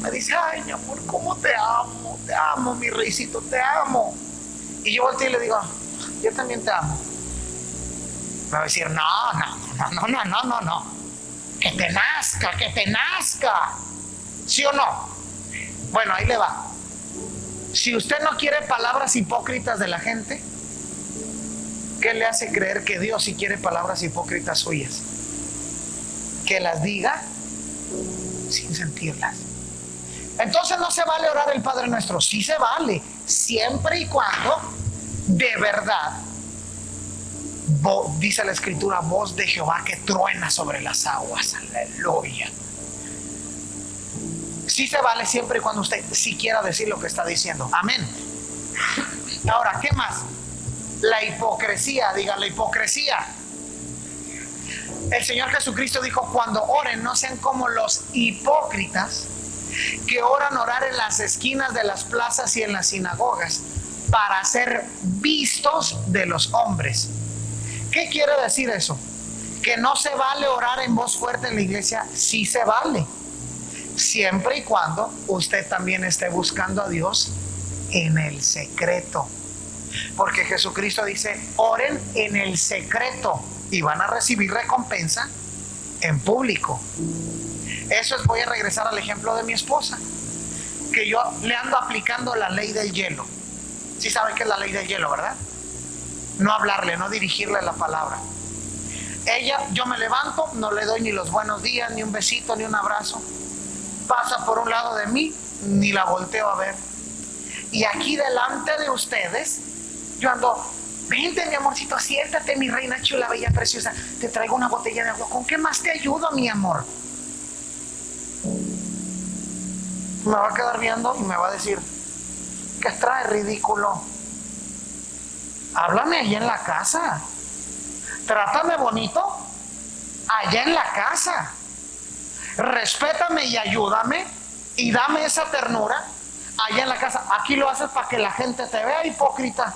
me dice, ay, mi amor, ¿cómo te amo, mi reycito, te amo. Y yo volteo y le digo, yo también te amo. Me va a decir, no, que te nazca, ¿sí o no? Bueno, ahí le va. Si usted no quiere palabras hipócritas de la gente, ¿qué le hace creer que Dios sí quiere palabras hipócritas suyas? Que las diga sin sentirlas. Entonces no se vale orar el Padre Nuestro. Sí se vale, siempre y cuando de verdad, dice la Escritura, voz de Jehová que truena sobre las aguas. Aleluya. Sí se vale siempre y cuando usted sí quiera decir lo que está diciendo. Amén. Ahora, ¿qué más? La hipocresía, diga la hipocresía. El Señor Jesucristo dijo, cuando oren no sean como los hipócritas que orar en las esquinas de las plazas y en las sinagogas para ser vistos de los hombres. ¿Qué quiere decir eso? Que no se vale orar en voz fuerte en la iglesia. Sí se vale, siempre y cuando usted también esté buscando a Dios en el secreto. Porque Jesucristo dice, oren en el secreto y van a recibir recompensa en público. Eso es, voy a regresar al ejemplo de mi esposa, que yo le ando aplicando la ley del hielo. ¿Sí saben qué es la ley del hielo, verdad? No hablarle, no dirigirle la palabra. Ella, yo me levanto, no le doy ni los buenos días, ni un besito, ni un abrazo. Pasa por un lado de mí, ni la volteo a ver. Y aquí delante de ustedes, yo ando, vente mi amorcito, siéntate mi reina chula, bella, preciosa. Te traigo una botella de agua. ¿Con qué más te ayudo, mi amor? Me va a quedar viendo y me va a decir, ¿qué trae, ridículo? Háblame allá en la casa. Trátame bonito allá en la casa. Respétame y ayúdame y dame esa ternura allá en la casa. Aquí lo haces para que la gente te vea, hipócrita.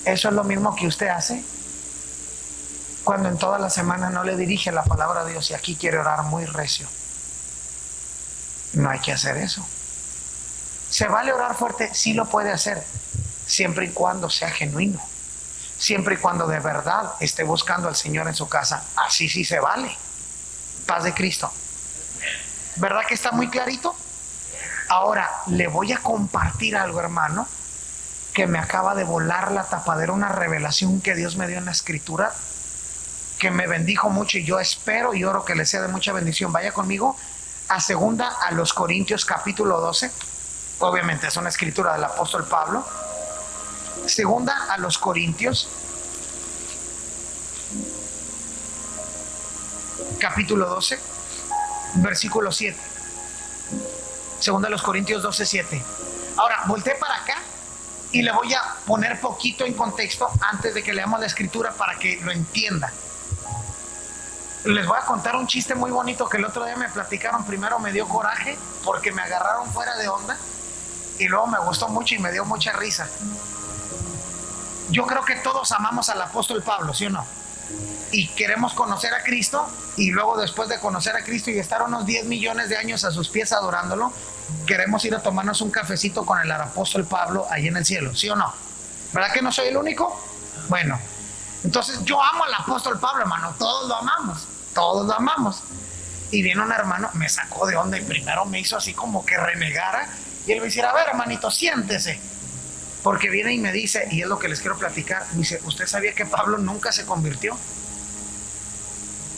Eso es lo mismo que usted hace cuando en toda la semana no le dirige la palabra a Dios y aquí quiere orar muy recio. No hay que hacer eso. ¿Se vale orar fuerte? Sí lo puede hacer, siempre y cuando sea genuino, siempre y cuando de verdad esté buscando al Señor en su casa. Así sí se vale. Paz de Cristo. ¿Verdad que está muy clarito? Ahora le voy a compartir algo, hermano, que me acaba de volar la tapadera, una revelación que Dios me dio en la Escritura, que me bendijo mucho y yo espero y oro que le sea de mucha bendición. Vaya conmigo a segunda a los Corintios capítulo 12. Obviamente es una escritura del apóstol Pablo. Segunda a los Corintios, capítulo 12, versículo 7. Segunda a los Corintios 12, 7. Ahora, volteé para acá y le voy a poner poquito en contexto antes de que leamos la escritura para que lo entienda. Les voy a contar un chiste muy bonito que el otro día me platicaron. Primero me dio coraje porque me agarraron fuera de onda y luego me gustó mucho y me dio mucha risa. Yo creo que todos amamos al apóstol Pablo, ¿sí o no? Y queremos conocer a Cristo, y luego después de conocer a Cristo y estar unos 10 millones de años a sus pies adorándolo, queremos ir a tomarnos un cafecito con el apóstol Pablo ahí en el cielo, ¿sí o no? ¿Verdad que no soy el único? Bueno, entonces yo amo al apóstol Pablo, hermano, todos lo amamos. Y viene un hermano, me sacó de onda y primero me hizo así como que renegara, y él me dice: a ver, hermanito, siéntese. Porque viene y me dice, y es lo que les quiero platicar, me dice: ¿usted sabía que Pablo nunca se convirtió?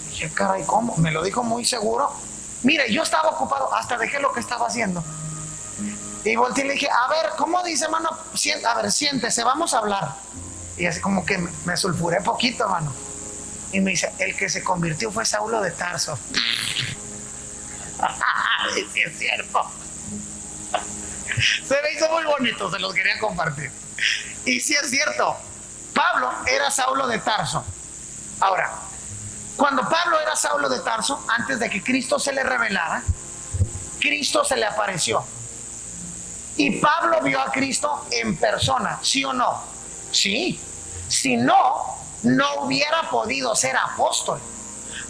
Dije: caray, ¿cómo? Me lo dijo muy seguro. Mire, yo estaba ocupado, hasta dejé lo que estaba haciendo. Y volteé y le dije: a ver, ¿cómo dice, hermano? A ver, siéntese, vamos a hablar. Y así como que me sulfuré poquito, hermano. Y me dice: el que se convirtió fue Saulo de Tarso. Sí, es cierto. Se me hizo muy bonito, se los quería compartir. Y sí es cierto, Pablo era Saulo de Tarso. Ahora, cuando Pablo era Saulo de Tarso, antes de que Cristo se le revelara, Cristo se le apareció. Y Pablo vio a Cristo en persona, ¿sí o no? Sí. Si no, no hubiera podido ser apóstol.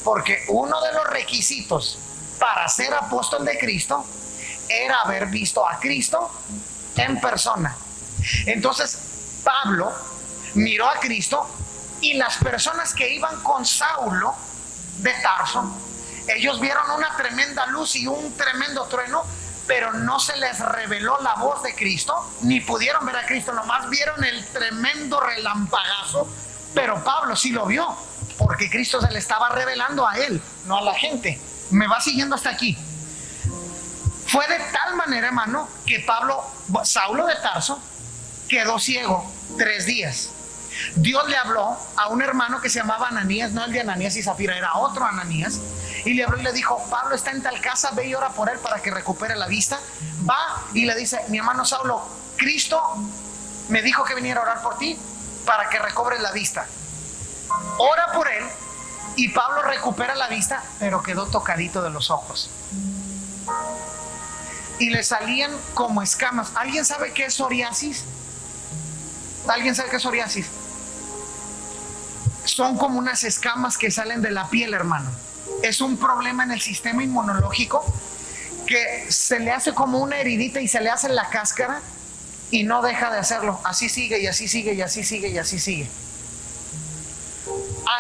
Porque uno de los requisitos para ser apóstol de Cristo era haber visto a Cristo en persona. Entonces Pablo miró a Cristo, y las personas que iban con Saulo de Tarso, ellos vieron una tremenda luz y un tremendo trueno, pero no se les reveló la voz de Cristo, ni pudieron ver a Cristo, nomás vieron el tremendo relampagazo. Pero Pablo sí lo vio, porque Cristo se le estaba revelando a él, no a la gente. ¿Me va siguiendo hasta aquí? Fue de tal manera, hermano, que Saulo de Tarso, quedó ciego 3 días. Dios le habló a un hermano que se llamaba Ananías, no el de Ananías y Zafira, era otro Ananías, y le habló y le dijo: Pablo está en tal casa, ve y ora por él para que recupere la vista. Va y le dice: mi hermano Saulo, Cristo me dijo que viniera a orar por ti para que recobres la vista. Ora por él, y Pablo recupera la vista, pero quedó tocadito de los ojos. Y le salían como escamas. ¿Alguien sabe qué es psoriasis? ¿Alguien sabe qué es psoriasis? Son como unas escamas que salen de la piel, hermano. Es un problema en el sistema inmunológico que se le hace como una heridita y se le hace en la cáscara y no deja de hacerlo. Así sigue y así sigue y así sigue y así sigue.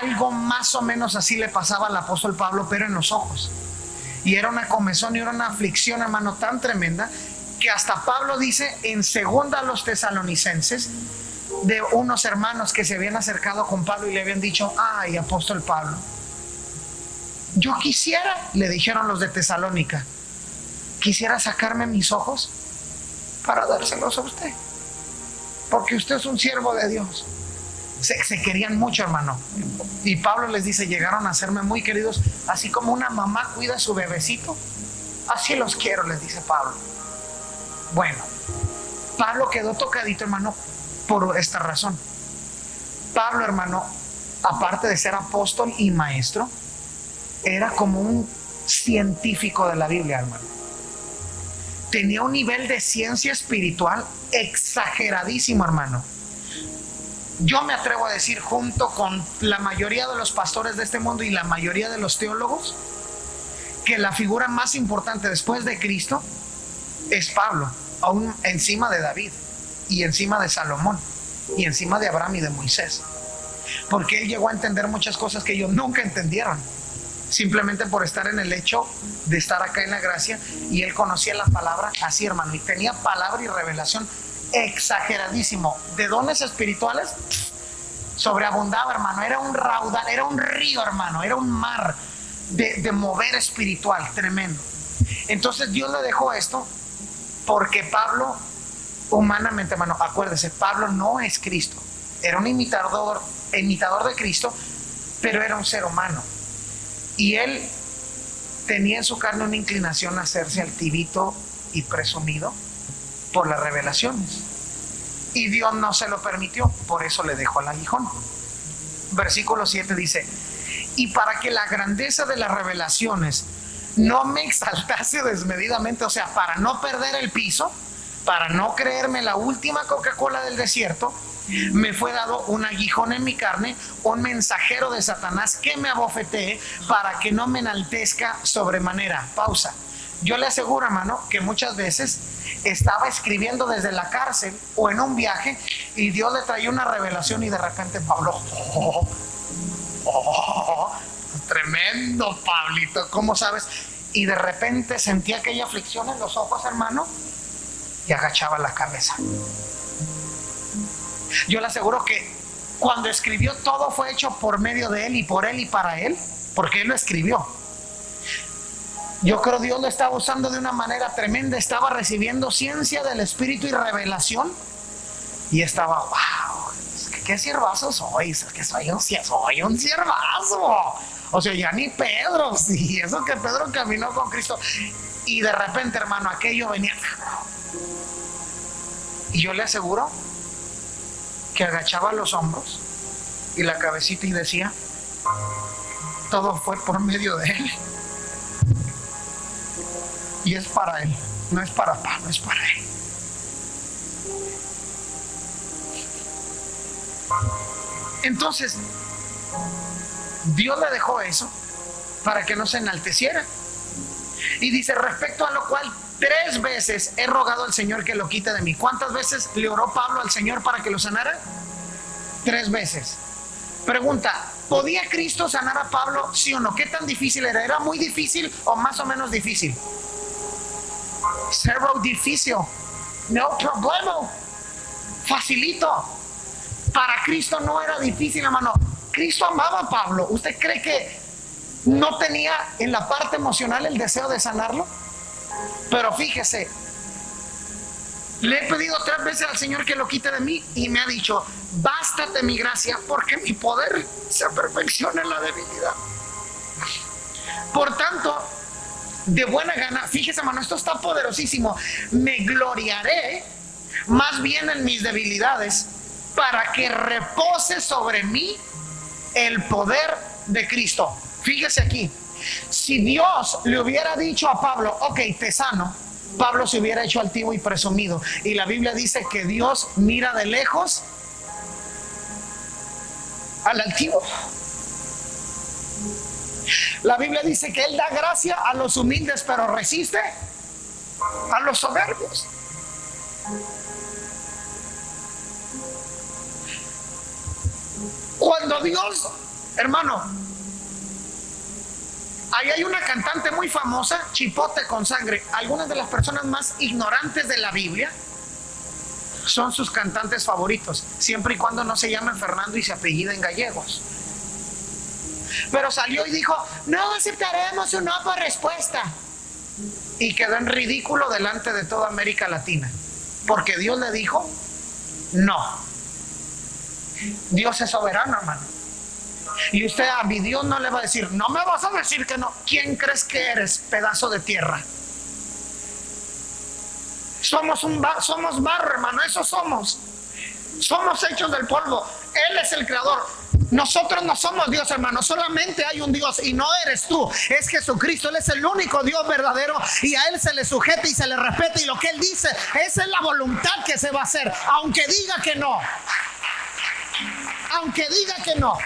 Algo más o menos así le pasaba al apóstol Pablo, pero en los ojos. Y era una comezón y era una aflicción, hermano, tan tremenda que hasta Pablo dice en segunda a los tesalonicenses, de unos hermanos que se habían acercado con Pablo y le habían dicho: ay, apóstol Pablo, yo quisiera, le dijeron los de Tesalónica, quisiera sacarme mis ojos para dárselos a usted, porque usted es un siervo de Dios. Se querían mucho, hermano. Y Pablo les dice: llegaron a serme muy queridos, así como una mamá cuida a su bebecito, así los quiero, les dice Pablo. Bueno, Pablo quedó tocadito, hermano, por esta razón. Pablo, hermano, aparte de ser apóstol y maestro, era como un científico de la Biblia, hermano. Tenía un nivel de ciencia espiritual exageradísimo, hermano. Yo me atrevo a decir, junto con la mayoría de los pastores de este mundo y la mayoría de los teólogos, que la figura más importante después de Cristo es Pablo, aún encima de David y encima de Salomón y encima de Abraham y de Moisés, porque él llegó a entender muchas cosas que ellos nunca entendieron, simplemente por estar en el hecho de estar acá en la gracia. Y él conocía la palabra así, hermano, y tenía palabra y revelación exageradísimo. De dones espirituales sobreabundaba, hermano. Era un raudal, era un río, hermano, era un mar de mover espiritual tremendo. Entonces Dios le dejó esto porque Pablo humanamente, hermano, acuérdese, Pablo no es Cristo. Era un imitador de Cristo, pero era un ser humano. Y él tenía en su carne una inclinación a hacerse altivito y presumido por las revelaciones. Y Dios no se lo permitió, por eso le dejó el aguijón. Versículo 7 dice: y para que la grandeza de las revelaciones no me exaltase desmedidamente, o sea, para no perder el piso, para no creerme la última Coca-Cola del desierto, me fue dado un aguijón en mi carne, un mensajero de Satanás que me abofetee para que no me enaltezca sobremanera. Pausa. Yo le aseguro, hermano, que muchas veces estaba escribiendo desde la cárcel o en un viaje y Dios le traía una revelación y de repente Pablo, tremendo Pablito, ¿cómo sabes? Y de repente sentía aquella aflicción en los ojos, hermano, y agachaba la cabeza. Yo le aseguro que cuando escribió, todo fue hecho por medio de él y por él y para él, porque él lo escribió. Yo creo Dios lo estaba usando de una manera tremenda. Estaba recibiendo ciencia del Espíritu y revelación, y estaba, wow, qué siervazo soy, es que soy un siervazo. O sea, ya ni Pedro, sí, eso que Pedro caminó con Cristo. Y de repente, hermano, aquello venía. Y yo le aseguro que agachaba los hombros y la cabecita y decía: todo fue por medio de él. Y es para él, no es para Pablo, es para él. Entonces, Dios le dejó eso para que no se enalteciera. Y dice: respecto a lo cual 3 veces he rogado al Señor que lo quite de mí. ¿Cuántas veces le oró Pablo al Señor para que lo sanara? 3 veces. Pregunta: ¿podía Cristo sanar a Pablo, sí o no? ¿Qué tan difícil era? ¿Era muy difícil o más o menos difícil? Cero difícil, no problema, facilito. Para Cristo no era difícil, hermano. Cristo amaba a Pablo. ¿Usted cree que no tenía en la parte emocional el deseo de sanarlo? Pero fíjese, le he pedido 3 veces al Señor que lo quite de mí y me ha dicho: bástate mi gracia, porque mi poder se perfecciona en la debilidad. Por tanto, de buena gana, fíjese, hermano, esto está poderosísimo, me gloriaré más bien en mis debilidades, para que repose sobre mí el poder de Cristo. Fíjese aquí, si Dios le hubiera dicho a Pablo: ok, te sano, Pablo se hubiera hecho altivo y presumido. Y la Biblia dice que Dios mira de lejos al altivo. La Biblia dice que Él da gracia a los humildes, pero resiste a los soberbios. Cuando Dios, hermano, ahí hay una cantante muy famosa, Chipote con Sangre. Algunas de las personas más ignorantes de la Biblia son sus cantantes favoritos, siempre y cuando no se llamen Fernando y se apelliden gallegos. Pero salió y dijo: no aceptaremos su no por respuesta. Y quedó en ridículo delante de toda América Latina, porque Dios le dijo no. Dios es soberano, hermano. Y usted a mi Dios no le va a decir: no me vas a decir que no. ¿Quién crees que eres, pedazo de tierra? Somos barro, hermano, eso somos. Somos hechos del polvo. Él es el creador. Nosotros no somos Dios, hermano. Solamente hay un Dios y no eres tú, es Jesucristo. Él es el único Dios verdadero y a Él se le sujeta y se le respeta, y lo que Él dice, esa es la voluntad que se va a hacer, aunque diga que no. Aunque diga que no.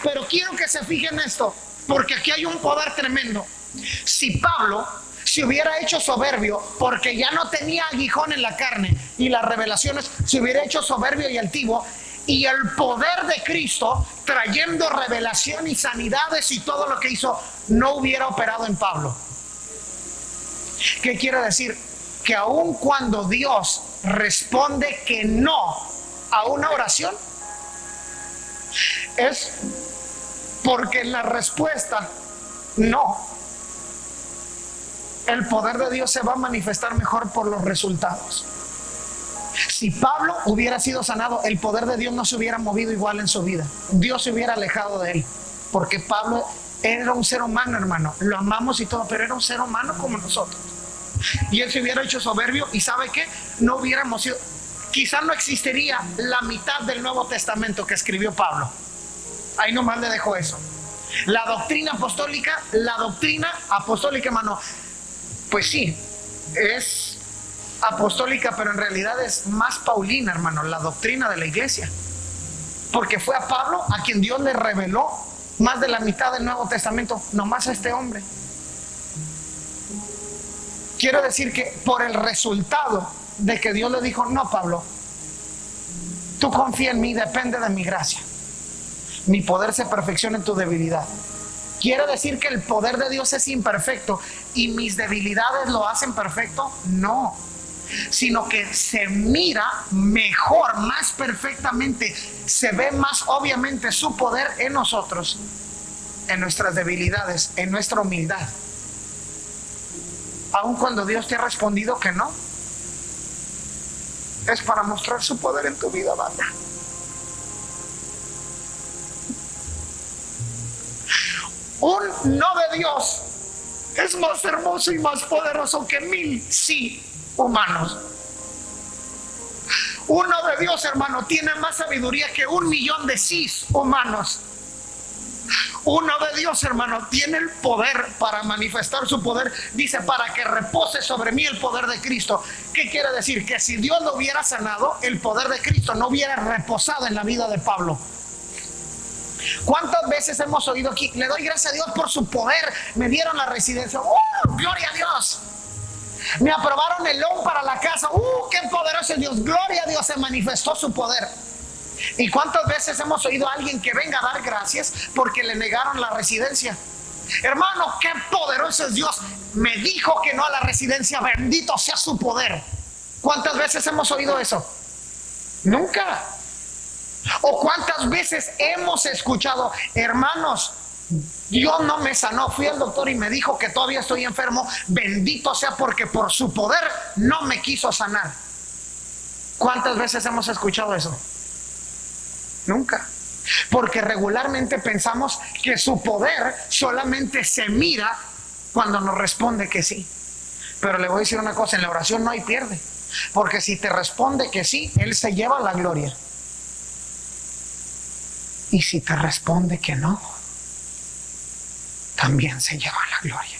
Pero quiero que se fijen en esto, porque aquí hay un poder tremendo. Si Pablo se hubiera hecho soberbio, porque ya no tenía aguijón en la carne y las revelaciones, se hubiera hecho soberbio y altivo, y el poder de Cristo trayendo revelación y sanidades y todo lo que hizo no hubiera operado en Pablo. ¿Qué quiere decir? Que aun cuando Dios responde que no a una oración, es porque en la respuesta no, el poder de Dios se va a manifestar mejor por los resultados. Si Pablo hubiera sido sanado, el poder de Dios no se hubiera movido igual en su vida. Dios se hubiera alejado de él. Porque Pablo era un ser humano, hermano. Lo amamos y todo, pero era un ser humano como nosotros. Y él se hubiera hecho soberbio, y ¿sabe qué? No hubiéramos sido, quizás no existiría la mitad del Nuevo Testamento que escribió Pablo. Ahí nomás le dejo eso. La doctrina apostólica, hermano, pues sí, es apostólica, pero en realidad es más paulina, hermano, la doctrina de la iglesia. Porque fue a Pablo a quien Dios le reveló más de la mitad del Nuevo Testamento, nomás a este hombre. Quiero decir que por el resultado de que Dios le dijo: no, Pablo, tú confía en mí, depende de mi gracia. Mi poder se perfecciona en tu debilidad. ¿Quiere decir que el poder de Dios es imperfecto y mis debilidades lo hacen perfecto? No, sino que se mira mejor, más perfectamente, se ve más obviamente su poder en nosotros, en nuestras debilidades, en nuestra humildad. Aun cuando Dios te ha respondido que no, es para mostrar su poder en tu vida, banda. Un no de Dios es más hermoso y más poderoso que 1000 sí humanos. Uno de Dios, hermano, tiene más sabiduría que 1,000,000 de sí humanos. Uno de Dios, hermano, tiene el poder para manifestar su poder. Dice: para que repose sobre mí el poder de Cristo. ¿Qué quiere decir? Que si Dios lo hubiera sanado, el poder de Cristo no hubiera reposado en la vida de Pablo. ¿Cuántas veces hemos oído aquí: le doy gracias a Dios por su poder, me dieron la residencia, gloria a Dios, me aprobaron el loan para la casa, qué poderoso es Dios, gloria a Dios, se manifestó su poder? ¿Y cuántas veces hemos oído a alguien que venga a dar gracias porque le negaron la residencia? Hermano, qué poderoso es Dios, me dijo que no a la residencia, bendito sea su poder. ¿Cuántas veces hemos oído eso? Nunca. ¿O cuántas veces hemos escuchado: hermanos, Dios no me sanó, fui al doctor y me dijo que todavía estoy enfermo, bendito sea porque por su poder no me quiso sanar? ¿Cuántas veces hemos escuchado eso? Nunca. Porque regularmente pensamos que su poder solamente se mira cuando nos responde que sí. Pero le voy a decir una cosa: en la oración no hay pierde. Porque si te responde que sí, Él se lleva la gloria. Y si te responde que no, también se lleva la gloria.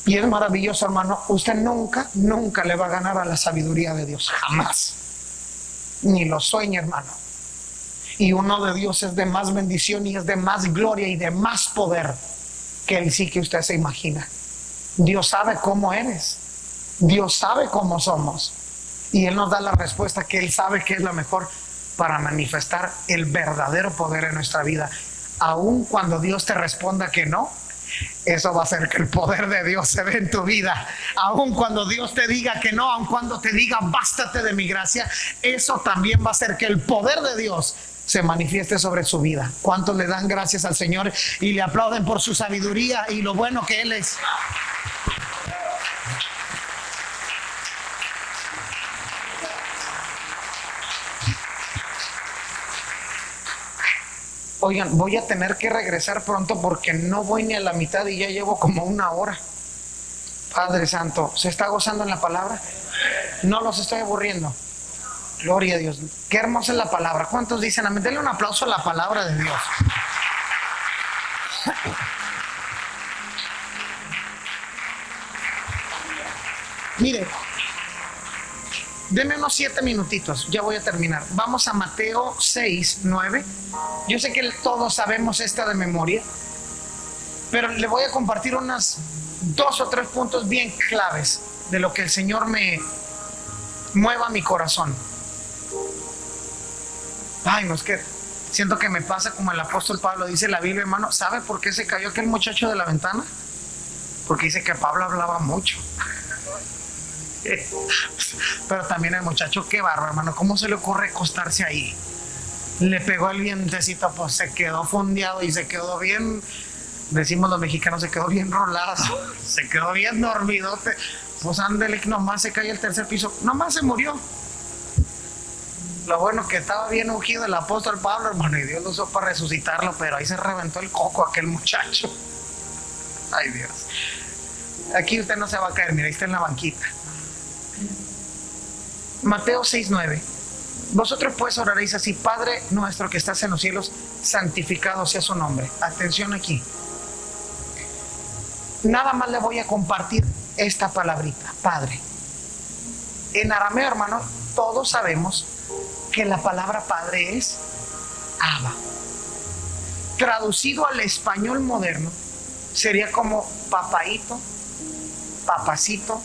Y es maravilloso, hermano. Usted nunca le va a ganar a la sabiduría de Dios. Jamás. Ni lo sueña, hermano. Y uno de Dios es de más bendición y es de más gloria y de más poder que el sí que usted se imagina. Dios sabe cómo eres. Dios sabe cómo somos. Y Él nos da la respuesta que Él sabe que es la mejor para manifestar el verdadero poder en nuestra vida. Aun cuando Dios te responda que no, eso va a hacer que el poder de Dios se ve en tu vida. Aun cuando Dios te diga que no, aun cuando te diga bástate de mi gracia, eso también va a hacer que el poder de Dios se manifieste sobre su vida. ¿Cuántos le dan gracias al Señor y le aplauden por su sabiduría y lo bueno que Él es? Oigan, voy a tener que regresar pronto porque no voy ni a la mitad y ya llevo como 1 hora. Padre Santo, ¿se está gozando en la palabra? No los estoy aburriendo. Gloria a Dios. Qué hermosa es la palabra. ¿Cuántos dicen amén? Denle un aplauso a la palabra de Dios. Mire, denme unos 7 minutitos, ya voy a terminar. Vamos a Mateo 6:9. Yo sé que todos sabemos esta de memoria, pero le voy a compartir unas 2 o 3 puntos bien claves de lo que el Señor me mueva mi corazón. Ay, no, es que siento que me pasa como el apóstol Pablo. Dice la Biblia, hermano, ¿sabe por qué se cayó aquel muchacho de la ventana? Porque dice que Pablo hablaba mucho. Pero también el muchacho, qué bárbaro, hermano, ¿cómo se le ocurre acostarse ahí? Le pegó el vientecito, pues se quedó fondeado y se quedó bien, decimos los mexicanos, se quedó bien rolado, se quedó bien dormido, Pues ándele, nomás se cae el tercer piso, nomás se murió. Lo bueno que estaba bien ungido el apóstol Pablo, hermano, y Dios lo usó para resucitarlo, pero ahí se reventó el coco aquel muchacho. Ay, Dios. Aquí usted no se va a caer, mira, ahí está en la banquita. Mateo 6:9. Vosotros pues oraréis así: Padre nuestro que estás en los cielos, santificado sea su nombre. Atención aquí. Nada más le voy a compartir esta palabrita, Padre. En arameo, hermano, todos sabemos que la palabra Padre es Abba. Traducido al español moderno, sería como papaito, papacito,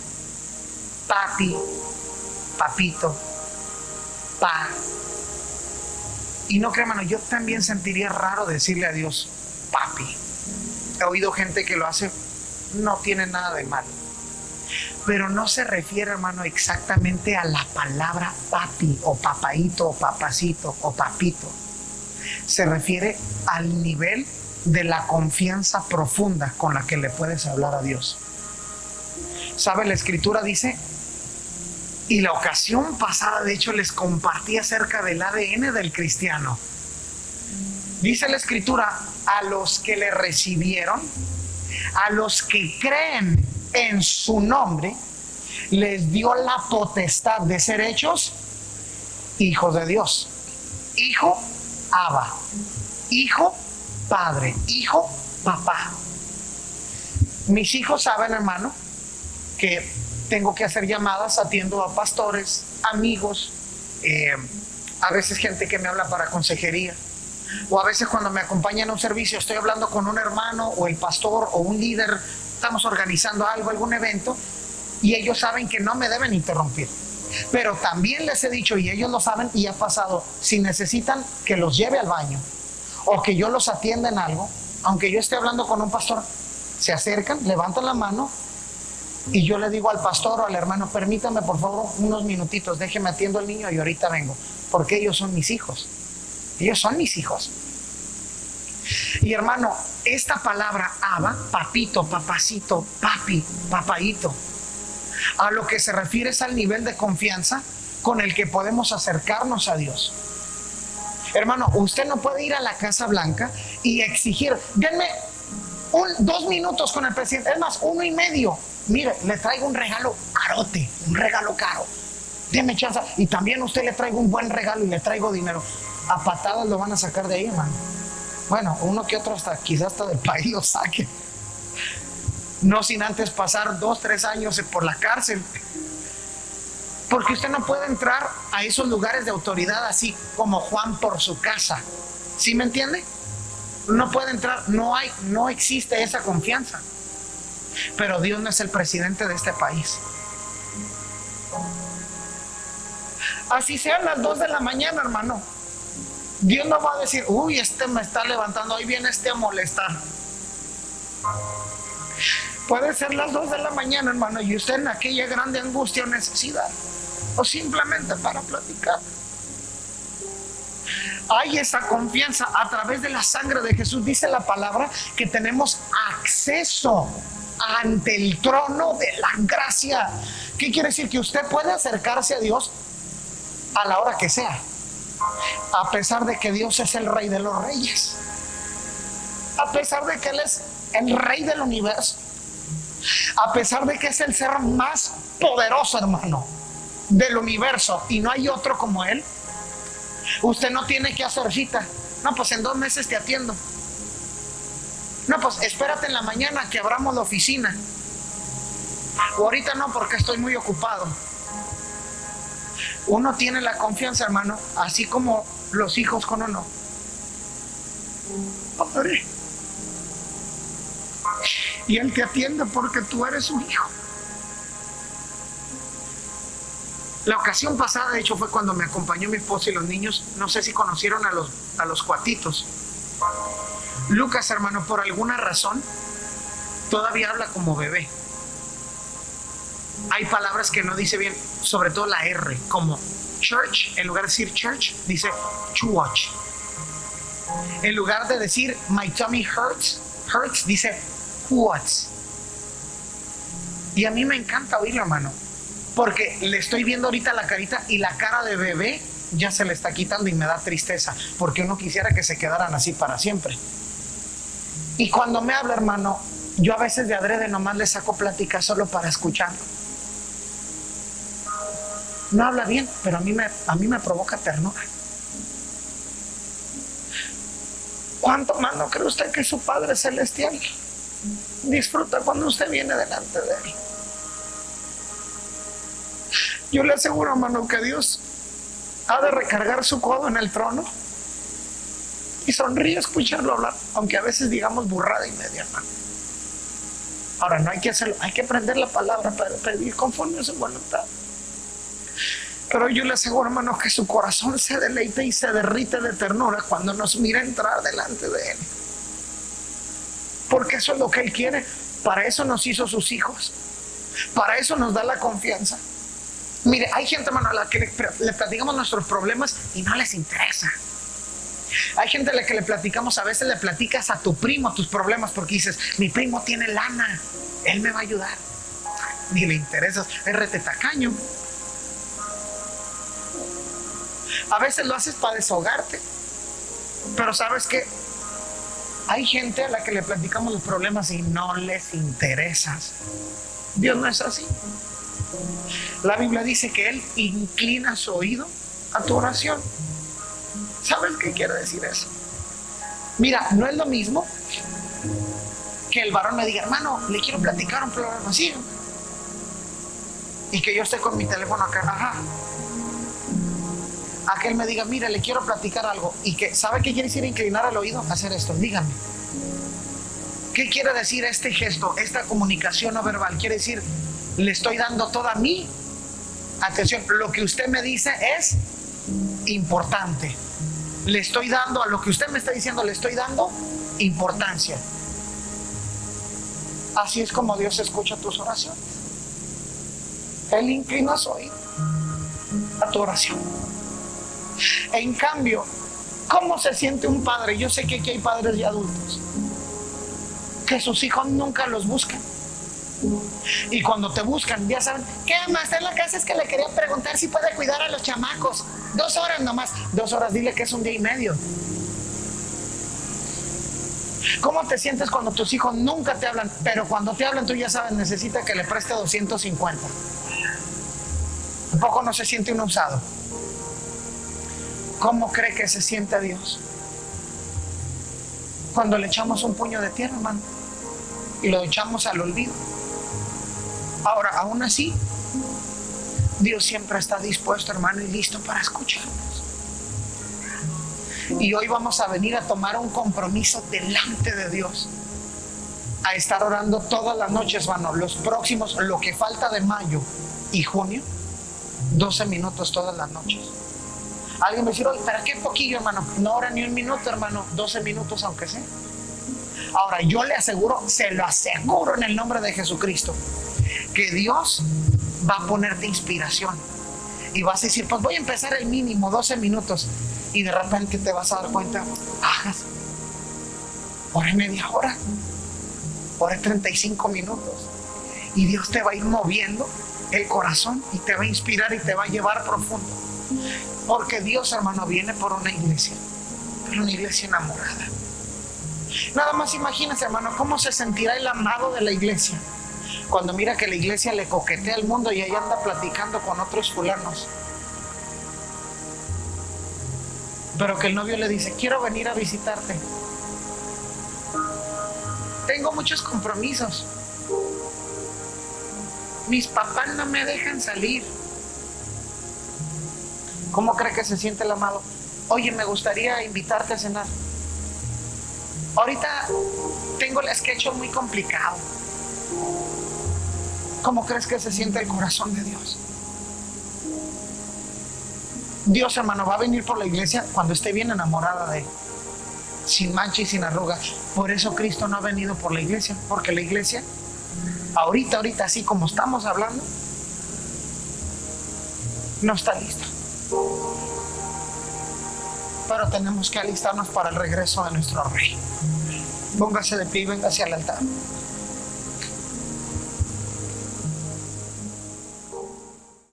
papi, papito, pa. Y no creo, hermano, yo también sentiría raro decirle a Dios papi. He oído gente que lo hace, no tiene nada de malo. Pero no se refiere, hermano, exactamente a la palabra papi o papaito o papacito o papito. Se refiere al nivel de la confianza profunda con la que le puedes hablar a Dios. ¿Sabe? La escritura dice, y la ocasión pasada de hecho les compartí acerca del ADN del cristiano. Dice la escritura, a los que le recibieron, a los que creen en su nombre, les dio la potestad de ser hechos hijos de Dios. Hijo, Abba. Hijo, Padre. Hijo, Papá. Mis hijos saben, hermano, que tengo que hacer llamadas, atiendo a pastores, amigos, a veces gente que me habla para consejería, o a veces cuando me acompañan a un servicio estoy hablando con un hermano o el pastor o un líder, estamos organizando algo, algún evento, y ellos saben que no me deben interrumpir. Pero también les he dicho, y ellos lo saben, y ha pasado, si necesitan que los lleve al baño o que yo los atienda en algo, aunque yo esté hablando con un pastor, se acercan, levantan la mano y yo le digo al pastor o al hermano, permítame por favor unos minutitos, déjeme atiendo al niño y ahorita vengo, porque ellos son mis hijos. Ellos son mis hijos. Y hermano, esta palabra Abba, papito, papacito, papi, papaito, a lo que se refiere es al nivel de confianza con el que podemos acercarnos a Dios. Hermano, usted no puede ir a la Casa Blanca y exigir, denme 2 minutos con el presidente, es más, 1 y medio. Mire, le traigo un regalo carote, un regalo caro. Deme chance. Y también a usted le traigo un buen regalo y le traigo dinero. A patadas lo van a sacar de ahí, hermano. Bueno, uno que otro hasta quizás hasta del país lo saque. No sin antes pasar 2-3 años por la cárcel. Porque usted no puede entrar a esos lugares de autoridad así como Juan por su casa. ¿Sí me entiende? No puede entrar, no existe esa confianza. Pero Dios no es el presidente de este país. Así sean las 2 de la mañana, hermano. Dios no va a decir, uy, este me está levantando, hoy viene este a molestar. Puede ser las 2 de la mañana, hermano, y usted en aquella grande angustia o necesidad, o simplemente para platicar. Hay esa confianza a través de la sangre de Jesús. Dice la palabra que tenemos acceso ante el trono de la gracia. ¿Qué quiere decir? Que usted puede acercarse a Dios a la hora que sea, a pesar de que Dios es el Rey de los Reyes, a pesar de que Él es el Rey del universo, a pesar de que es el ser más poderoso, hermano, del universo, y no hay otro como Él. Usted no tiene que hacer cita. No, pues en 2 meses te atiendo. No, pues espérate en la mañana que abramos la oficina. O ahorita no, porque estoy muy ocupado. Uno tiene la confianza, hermano, así como los hijos con uno. Padre. Y Él te atiende porque tú eres su hijo. La ocasión pasada, de hecho, fue cuando me acompañó mi esposa y los niños. No sé si conocieron a los cuatitos. Lucas, hermano, por alguna razón, todavía habla como bebé. Hay palabras que no dice bien, sobre todo la R, como church, en lugar de decir church, dice church. En lugar de decir my tummy hurts, dice hurts. Y a mí me encanta oírlo, hermano, porque le estoy viendo ahorita la carita y la cara de bebé ya se le está quitando y me da tristeza, porque uno quisiera que se quedaran así para siempre. Y cuando me habla, hermano, yo a veces de adrede nomás le saco plática solo para escucharlo. No habla bien, pero a mí me provoca ternura. ¿Cuánto más no cree usted que su Padre Celestial disfruta cuando usted viene delante de Él? Yo le aseguro, hermano, que Dios ha de recargar su codo en el trono y sonríe escucharlo hablar, aunque a veces digamos burrada y media, hermano. Ahora, no hay que hacerlo, hay que aprender la palabra para pedir conforme a su voluntad. Pero yo le aseguro, hermano, que su corazón se deleita y se derrite de ternura cuando nos mira entrar delante de Él. Porque eso es lo que Él quiere. Para eso nos hizo sus hijos. Para eso nos da la confianza. Mire, hay gente, hermano, a la que le platicamos nuestros problemas y no les interesa. Hay gente a la que le platicamos, a veces le platicas a tu primo tus problemas porque dices, mi primo tiene lana, él me va a ayudar. Ni le interesa, es rete tacaño. A veces lo haces para desahogarte. Pero ¿sabes qué? Hay gente a la que le platicamos los problemas y no les interesas. Dios no es así. La Biblia dice que Él inclina su oído a tu oración. ¿Sabes qué quiere decir eso? Mira, no es lo mismo que el varón me diga, hermano, le quiero platicar un problema así, y que yo esté con mi teléfono acá, ajá. A que él me diga, mira, le quiero platicar algo, y que, ¿sabe qué quiere decir inclinar el oído? Hacer esto, dígame. ¿Qué quiere decir este gesto, esta comunicación no verbal? Quiere decir, le estoy dando toda mi atención. Lo que usted me dice es importante. Le estoy dando, a lo que usted me está diciendo, le estoy dando importancia. Así es como Dios escucha tus oraciones. Él inclina su oído a tu oración. En cambio, ¿cómo se siente un padre? Yo sé que aquí hay padres y adultos que sus hijos nunca los buscan. Y cuando te buscan, ya saben, ¿qué ama? Está en la casa, es que le quería preguntar si puede cuidar a los chamacos. 2 horas nomás. 2 horas, dile que es un día y medio. ¿Cómo te sientes cuando tus hijos nunca te hablan? Pero cuando te hablan, tú ya sabes, necesita que le preste 250. ¿Un poco no se siente uno usado? ¿Cómo cree que se siente Dios? Cuando le echamos un puño de tierra, hermano, y lo echamos al olvido. Ahora, aún así, Dios siempre está dispuesto, hermano, y listo para escucharnos. Y hoy vamos a venir a tomar un compromiso delante de Dios, a estar orando todas las noches, hermano, los próximos, lo que falta de mayo y junio, 12 minutos todas las noches. Alguien me dice, oye, ¿para qué poquillo, hermano? No ora ni un minuto, hermano, 12 minutos aunque sea. Ahora, yo le aseguro, se lo aseguro en el nombre de Jesucristo, que Dios va a ponerte inspiración y vas a decir, pues voy a empezar el mínimo 12 minutos, y de repente te vas a dar cuenta, oré media hora, oré 35 minutos, y Dios te va a ir moviendo el corazón y te va a inspirar y te va a llevar profundo, porque Dios, hermano, viene por una iglesia, pero una iglesia enamorada. Nada más imagínense, hermano, cómo se sentirá el amado de la iglesia cuando mira que la iglesia le coquetea al mundo y ahí anda platicando con otros fulanos, pero que el novio le dice, quiero venir a visitarte, tengo muchos compromisos, mis papás no me dejan salir. ¿Cómo cree que se siente el amado? Oye, me gustaría invitarte a cenar. Ahorita tengo el sketch muy complicado. ¿Cómo crees que se siente el corazón de Dios? Dios, hermano, va a venir por la iglesia cuando esté bien enamorada de Él, sin mancha y sin arrugas. Por eso Cristo no ha venido por la iglesia, porque la iglesia, ahorita, así como estamos hablando, no está lista. Pero tenemos que alistarnos para el regreso de nuestro Rey. Póngase de pie y venga hacia el altar.